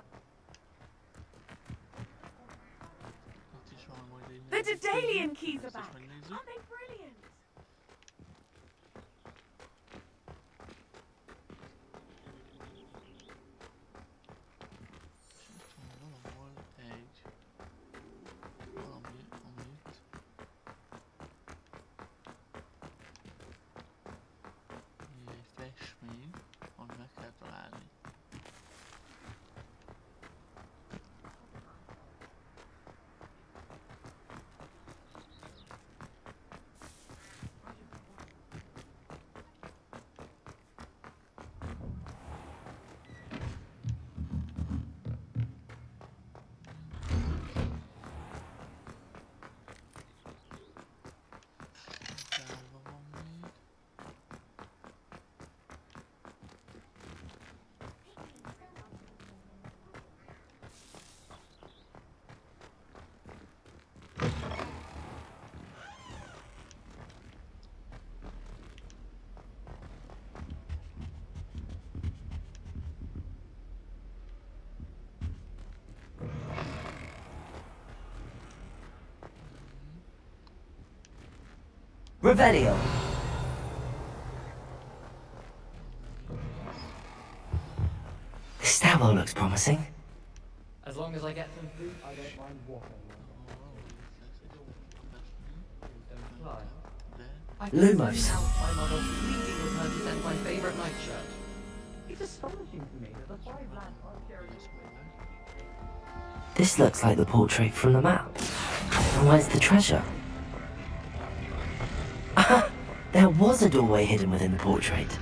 The Daedalian keys are back. Aren't they brilliant? Festmény, amit meg kell találni. Revelio. This stairwell looks promising. As long as I get some food, I don't mind walking. Lumos. My mother pleading with her to send my favorite nightshirt. It's astonishing to me that the 5 lands aren't sharing. This looks like the portrait from the map. And where's the treasure? Aha! There was a doorway hidden within the portrait.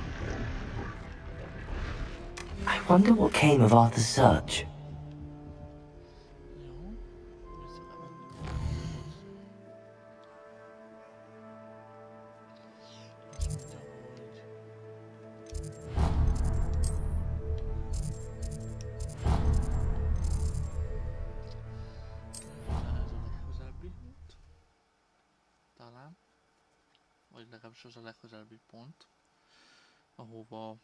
I wonder what came of Arthur's search. Talán. Vagy legalábbis az a legközelebbi pont, ahova Arthurhoz.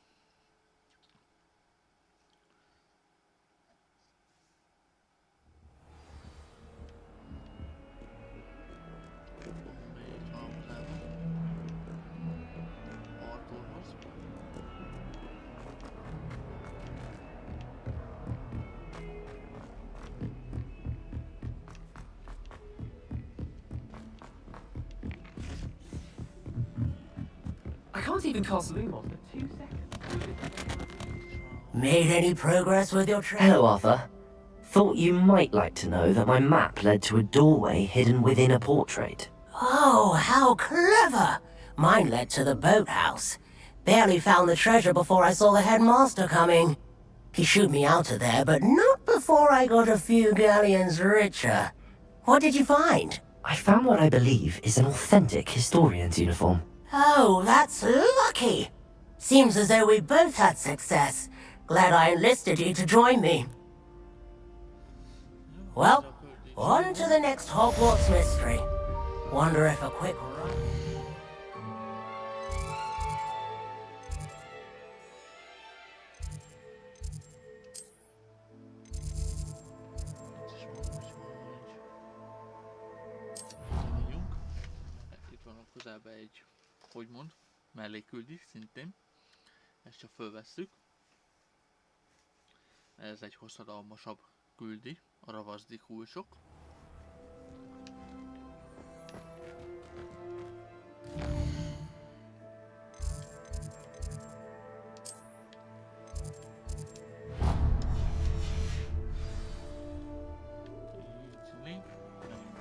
I can't even cast Lumos for 2 seconds. Made any progress with your trip? Hello, Arthur. Thought you might like to know that my map led to a doorway hidden within a portrait. Oh, how clever! Mine led to the boathouse. Barely found the treasure before I saw the headmaster coming. He shooed me out of there, but not before I got a few galleons richer. What did you find? I found what I believe is an authentic historian's uniform. Oh, that's lucky. Seems as though we both had success. Glad I enlisted you to join me. Well, on to the next Hogwarts mystery. Wonder if a quick run... Itt van a közelben egy, hogy mond, melléküldi szintén. Ezt csak fölvesszük. Ez egy hosszadalmasabb küldi, a ravaszdi kulcsok.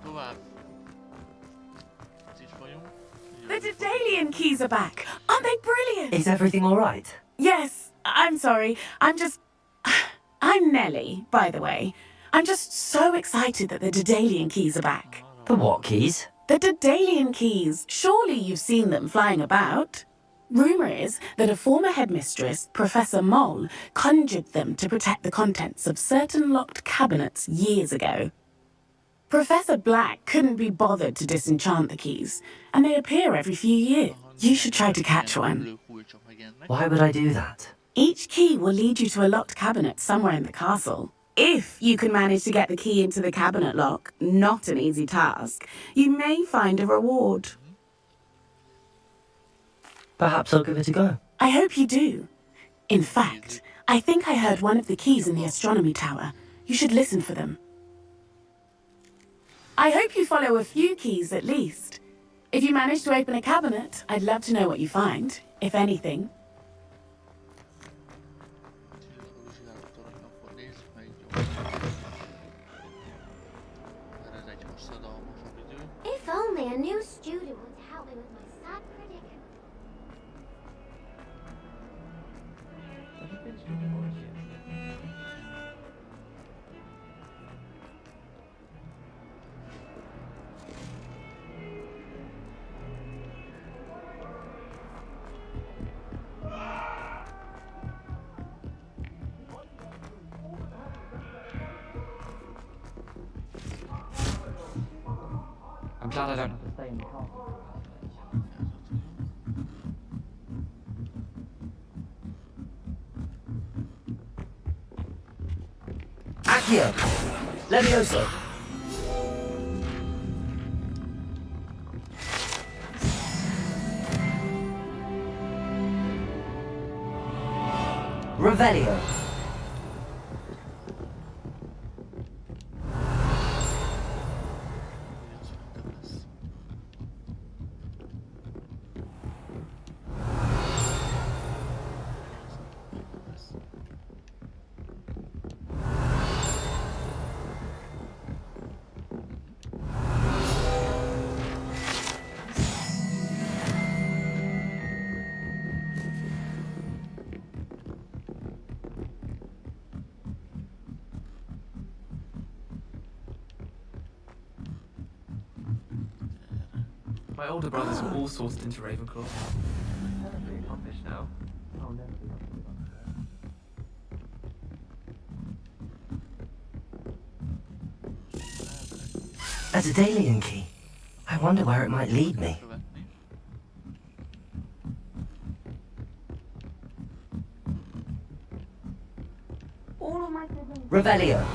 Tovább. Itt is vagyunk. The Daedalian keys are back. Aren't they brilliant? Is everything all right? Yes. I'm sorry. I'm Nellie, by the way. I'm just so excited that the Daedalian keys are back. The what keys? The Daedalian keys. Surely you've seen them flying about. Rumour is that a former headmistress, Professor Moll, conjured them to protect the contents of certain locked cabinets years ago. Professor Black couldn't be bothered to disenchant the keys, and they appear every few years. You should try to catch one. Why would I do that? Each key will lead you to a locked cabinet somewhere in the castle. If you can manage to get the key into the cabinet lock, not an easy task, you may find a reward. Perhaps I'll give it a go. I hope you do. In fact, I think I heard one of the keys in the astronomy tower. You should listen for them. I hope you follow a few keys at least. If you manage to open a cabinet, I'd love to know what you find, if anything. If only a new student would help me with my sad predicament. I'm glad I don't have to stay in the car. Accio! Levioso! Revelio. My older brothers were all sourced into Ravenclaw. They're pretty accomplished now. I'll never be able to do A Daedalian key. I wonder where it might lead me. All of my siblings. Revelio.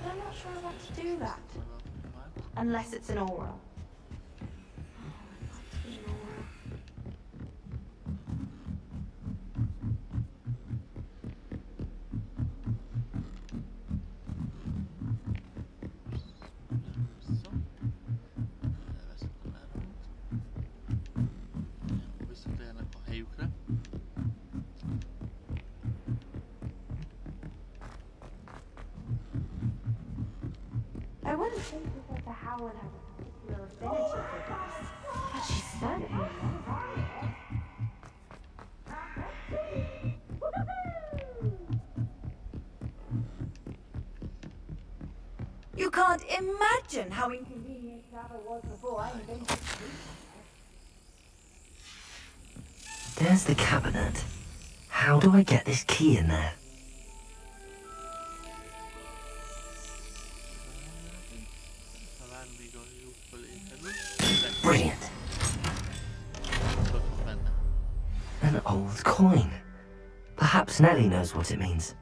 But I'm not sure I want to do that. Unless it's an aura. Visszatérnek a helyükre. I wouldn't think Professor Howard has a particular affinity for this, but she certainly knows. You can't imagine how inconvenient travel was before I invented sleep. There's the cabinet. How do I get this key in there? Brilliant. An old coin. Perhaps Nellie knows what it means.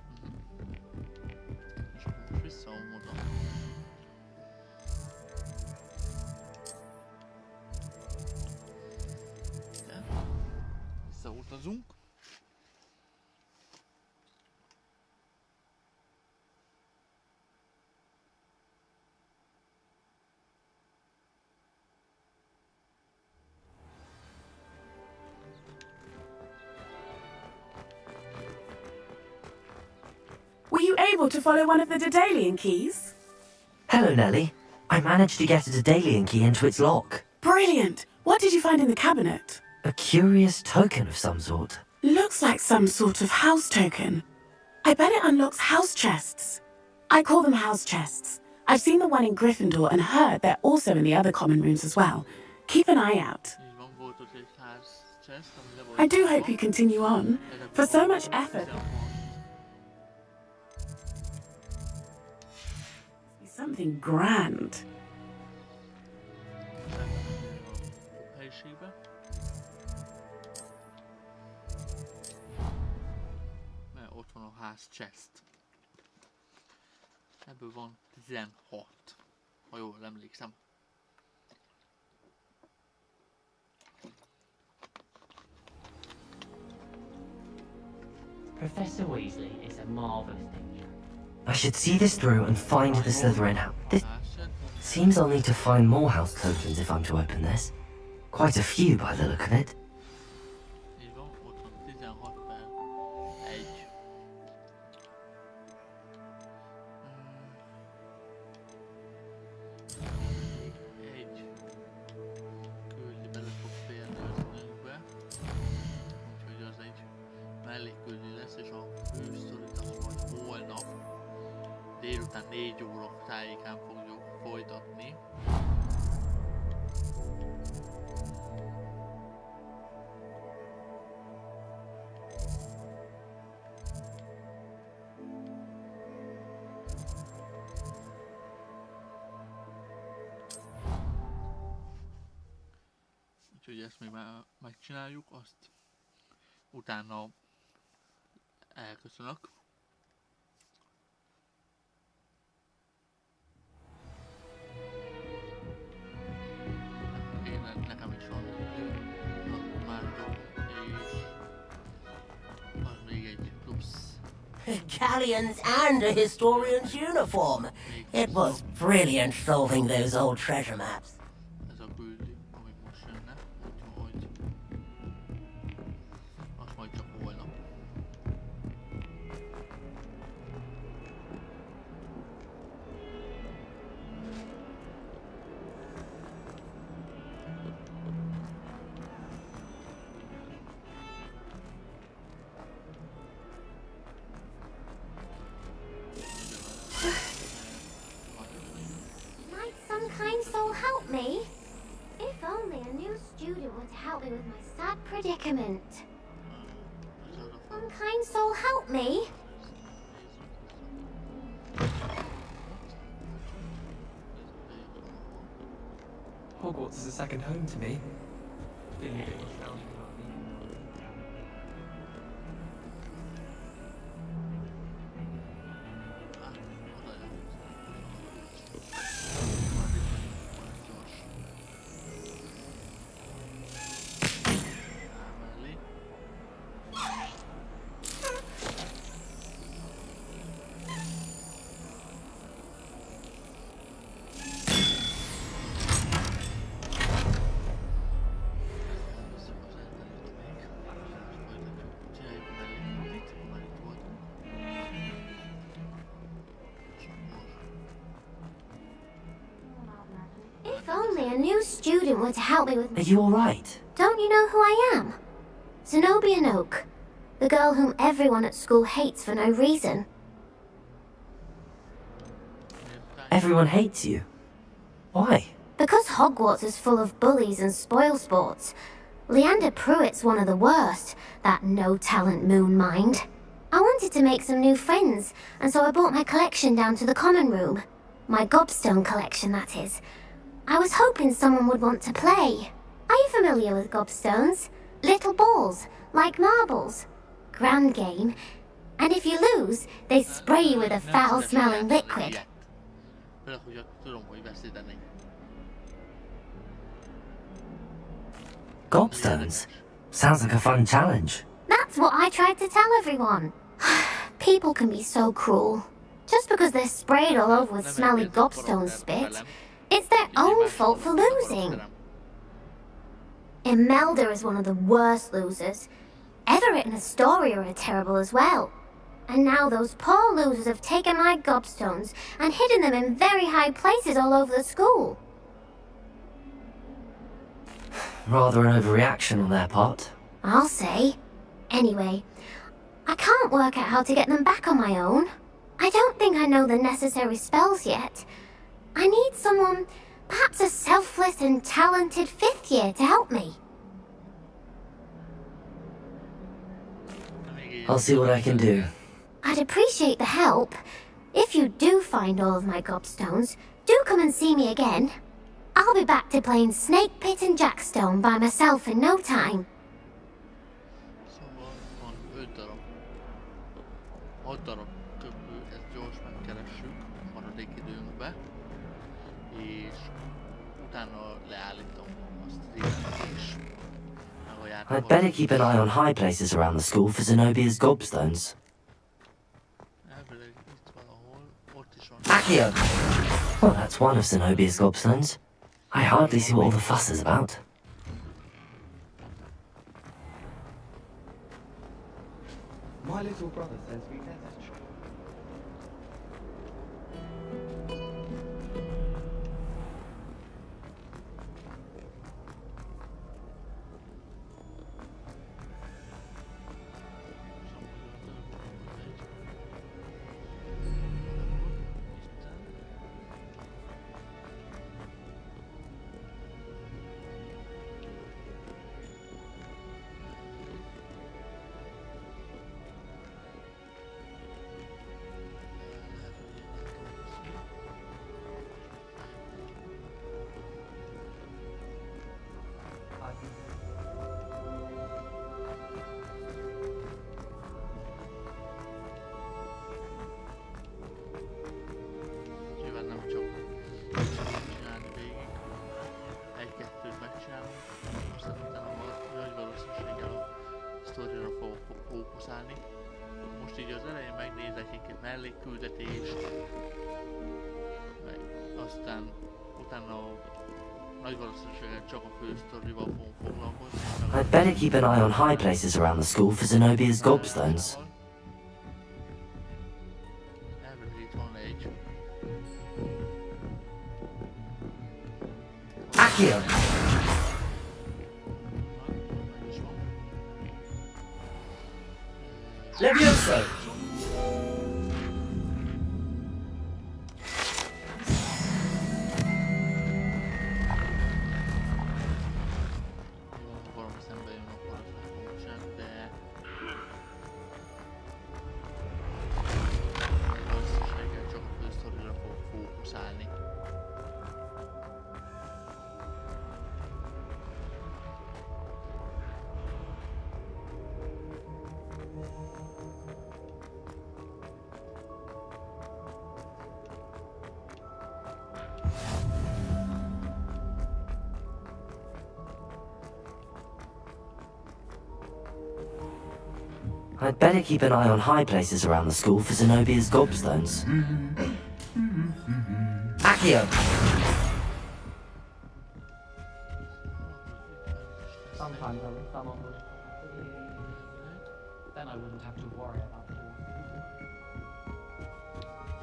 Visszautazunk. Were you able to follow one of the Daedalian keys? Hello, Nellie. I managed to get a Daedalian key into its lock. Brilliant! What did you find in the cabinet? A curious token of some sort. Looks like some sort of house token. I bet it unlocks house chests. I call them house chests. I've seen the one in Gryffindor and heard they're also in the other common rooms as well. Keep an eye out. I do hope you continue on. For so much effort. Something grand. Helyiségbe. Mert ott van a ház chest. Ebből van 16, ha jól emlékszem. Professor Weasley is a marvelous teacher. I should see this through and find the Slytherin house. This seems I'll need to find more house tokens if I'm to open this. Quite a few by the look of it. Így van, ott van 16 per 1. Egy küldi bele fog férni az időnkbe. Úgyhogy az egy mellékküldi lesz, és a fősztorit azt majd holnap délután 4 óra tájékán fogjuk folytatni. Úgyhogy ezt még már megcsináljuk, azt utána elköszönök. Nekem is van mások, és az még Galleons and a historian's uniform. It was brilliant solving those old treasure maps. Ez a küldi, ami most jönne, úgyhogy azt majd csak holnap. Might some kind soul help me? If only a new student were to help me with my sad predicament. Some kind soul help me? Hogwarts is a second home to me. Feeling a bit nostalgic about If only a new student were to help me with... Are you alright? Don't you know who I am? Zenobia Noak, the girl whom everyone at school hates for no reason. Everyone hates you. Why? Because Hogwarts is full of bullies and spoilsports. Leander Pruitt's one of the worst, that no-talent moon mind. I wanted to make some new friends, and so I brought my collection down to the common room. My gobstone collection, that is. I was hoping someone would want to play. Are you familiar with gobstones? Little balls, like marbles. Grand game. And if you lose, they spray you with a foul-smelling liquid. Gobstones? Sounds like a fun challenge. That's what I tried to tell everyone. People can be so cruel. Just because they're sprayed all over with smelly gobstone spit, it's their own fault for losing. Imelda is one of the worst losers. Everett and Astoria are terrible as well. And now those poor losers have taken my gobstones and hidden them in very high places all over the school. Rather an overreaction on their part. I'll say. Anyway, I can't work out how to get them back on my own. I don't think I know the necessary spells yet. I need someone, perhaps a selfless and talented fifth year to help me. I'll see what I can do. I'd appreciate the help. If you do find all of my gobstones, do come and see me again. I'll be back to playing Snake Pit and Jackstone by myself in no time. Szóval van 5 darab. 6 darab köpő, ezt gyors megkeressük a maradék időnkbe. És utána leállítom azt az életet is. I'd better keep an eye on high places around the school for Zenobia's gobstones. Elvileg itt valahol, ott is van. Accio! Well, that's one of Zenobia's gobstones. I hardly see what all the fuss is about. My little brother says we met at mellékküldetést. Meg aztán utána nagy valószínűséggel csak a fősztorival fogunk foglalkozni. I'd better keep an eye on high places around the school for Zenobia's gobstones. Elvileg itt van egy. Accio! Levioso! Valami szembe jön, akkor fontosan, de valószínűséggel csak a fősztorira fog fókuszálni. I'd better keep an eye on high places around the school for Zenobia's gobstones. Accio! Sometimes I wish someone would. Then I wouldn't have to worry about it.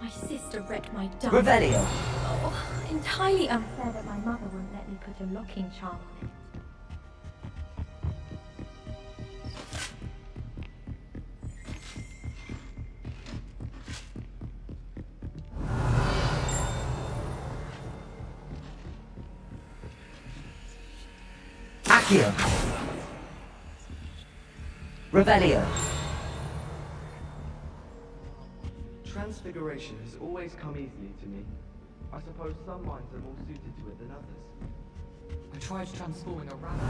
My sister wrecked my dog. Revelio! Oh, entirely unfair that my mother won't let me put a locking charm on it. Accio! Revelio! Transfiguration has always come easily to me. I suppose some minds are more suited to it than others. I tried transforming a rabbit.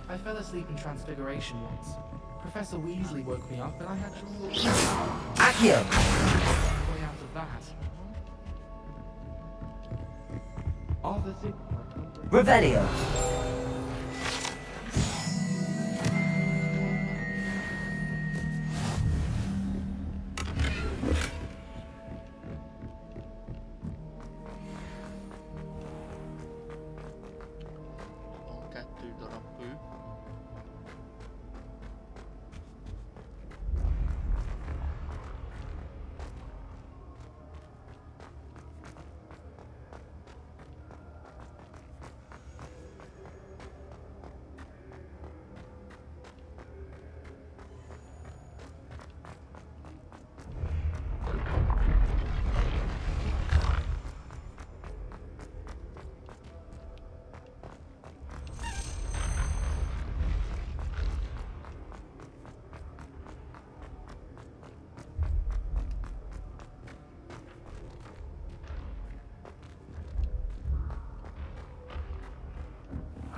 I fell asleep in Transfiguration once. Professor Weasley woke me up and I had to Accio! way out of that. Arthur Sig... Revelio! Van 2 darab kő.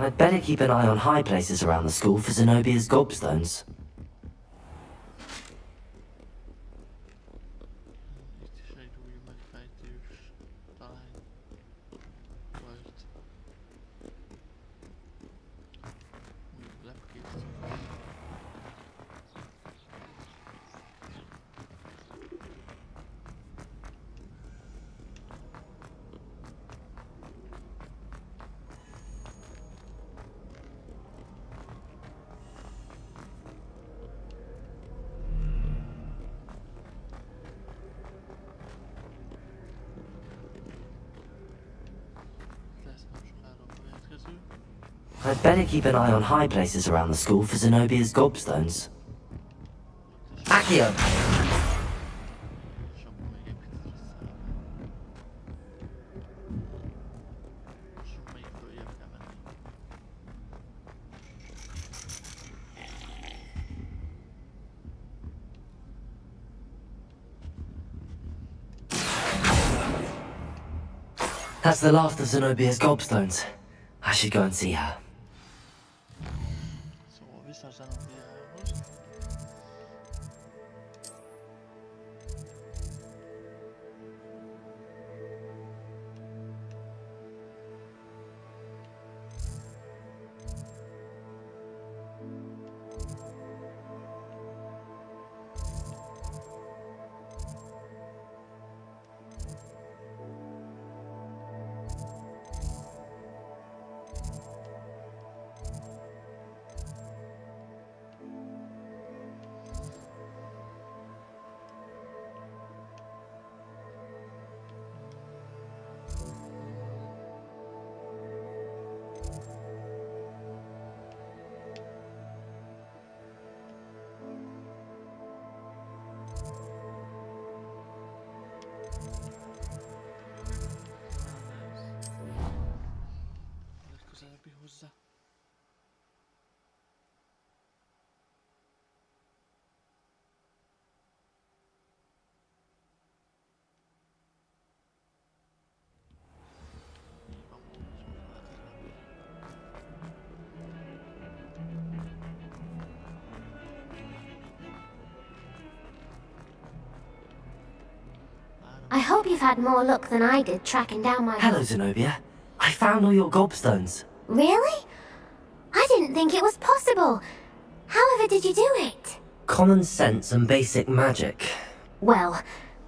I'd better keep an eye on high places around the school for Zenobia's gobstones. Itt is egy új megfejtős talán. Vagy... új lepkét. I'd better keep an eye on high places around the school for Zenobia's gobstones. Accio! That's the last of Zenobia's gobstones. I should go and see her. Szóval vissza Zenobiához. hope you've had more luck than I did tracking down my... Hello, Zenobia. I found all your gobstones. Really? I didn't think it was possible. However did you do it? Common sense and basic magic. Well,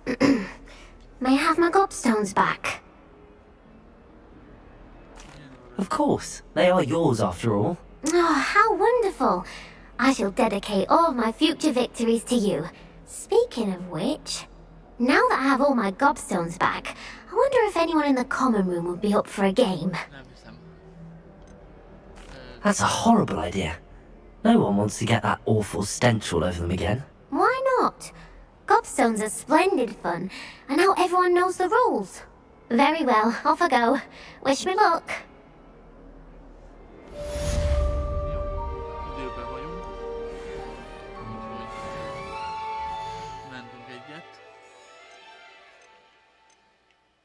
may I have my gobstones back? Of course. They are yours after all. Oh, how wonderful. I shall dedicate all of my future victories to you. Speaking of which, now that I have all my gobstones back, I wonder if anyone in the common room would be up for a game. That's a horrible idea. No one wants to get that awful stench all over them again. Why not? Gobstones are splendid fun, and now everyone knows the rules. Very well, off I go. Wish me luck. Időben vagyunk. Úgyhogy mentünk egyet.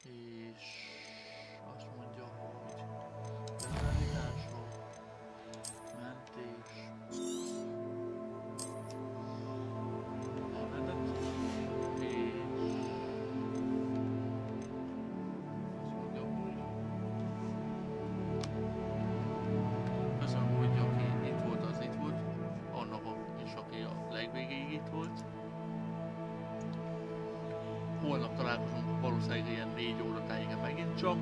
És azt mondja, hogy beszállításról, mentés. Elmentett. És azt mondja, hogy köszönöm, hogy aki itt volt, az itt volt. Annak is, aki a legvégéig itt volt. Holnap találkozunk valószínűleg ilyen 4 óra tájéken megint csak.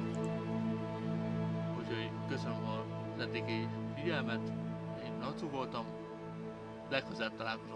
Úgyhogy köszönöm az eddigi figyelmet. Én Nacu voltam. Legközelebb találkozunk.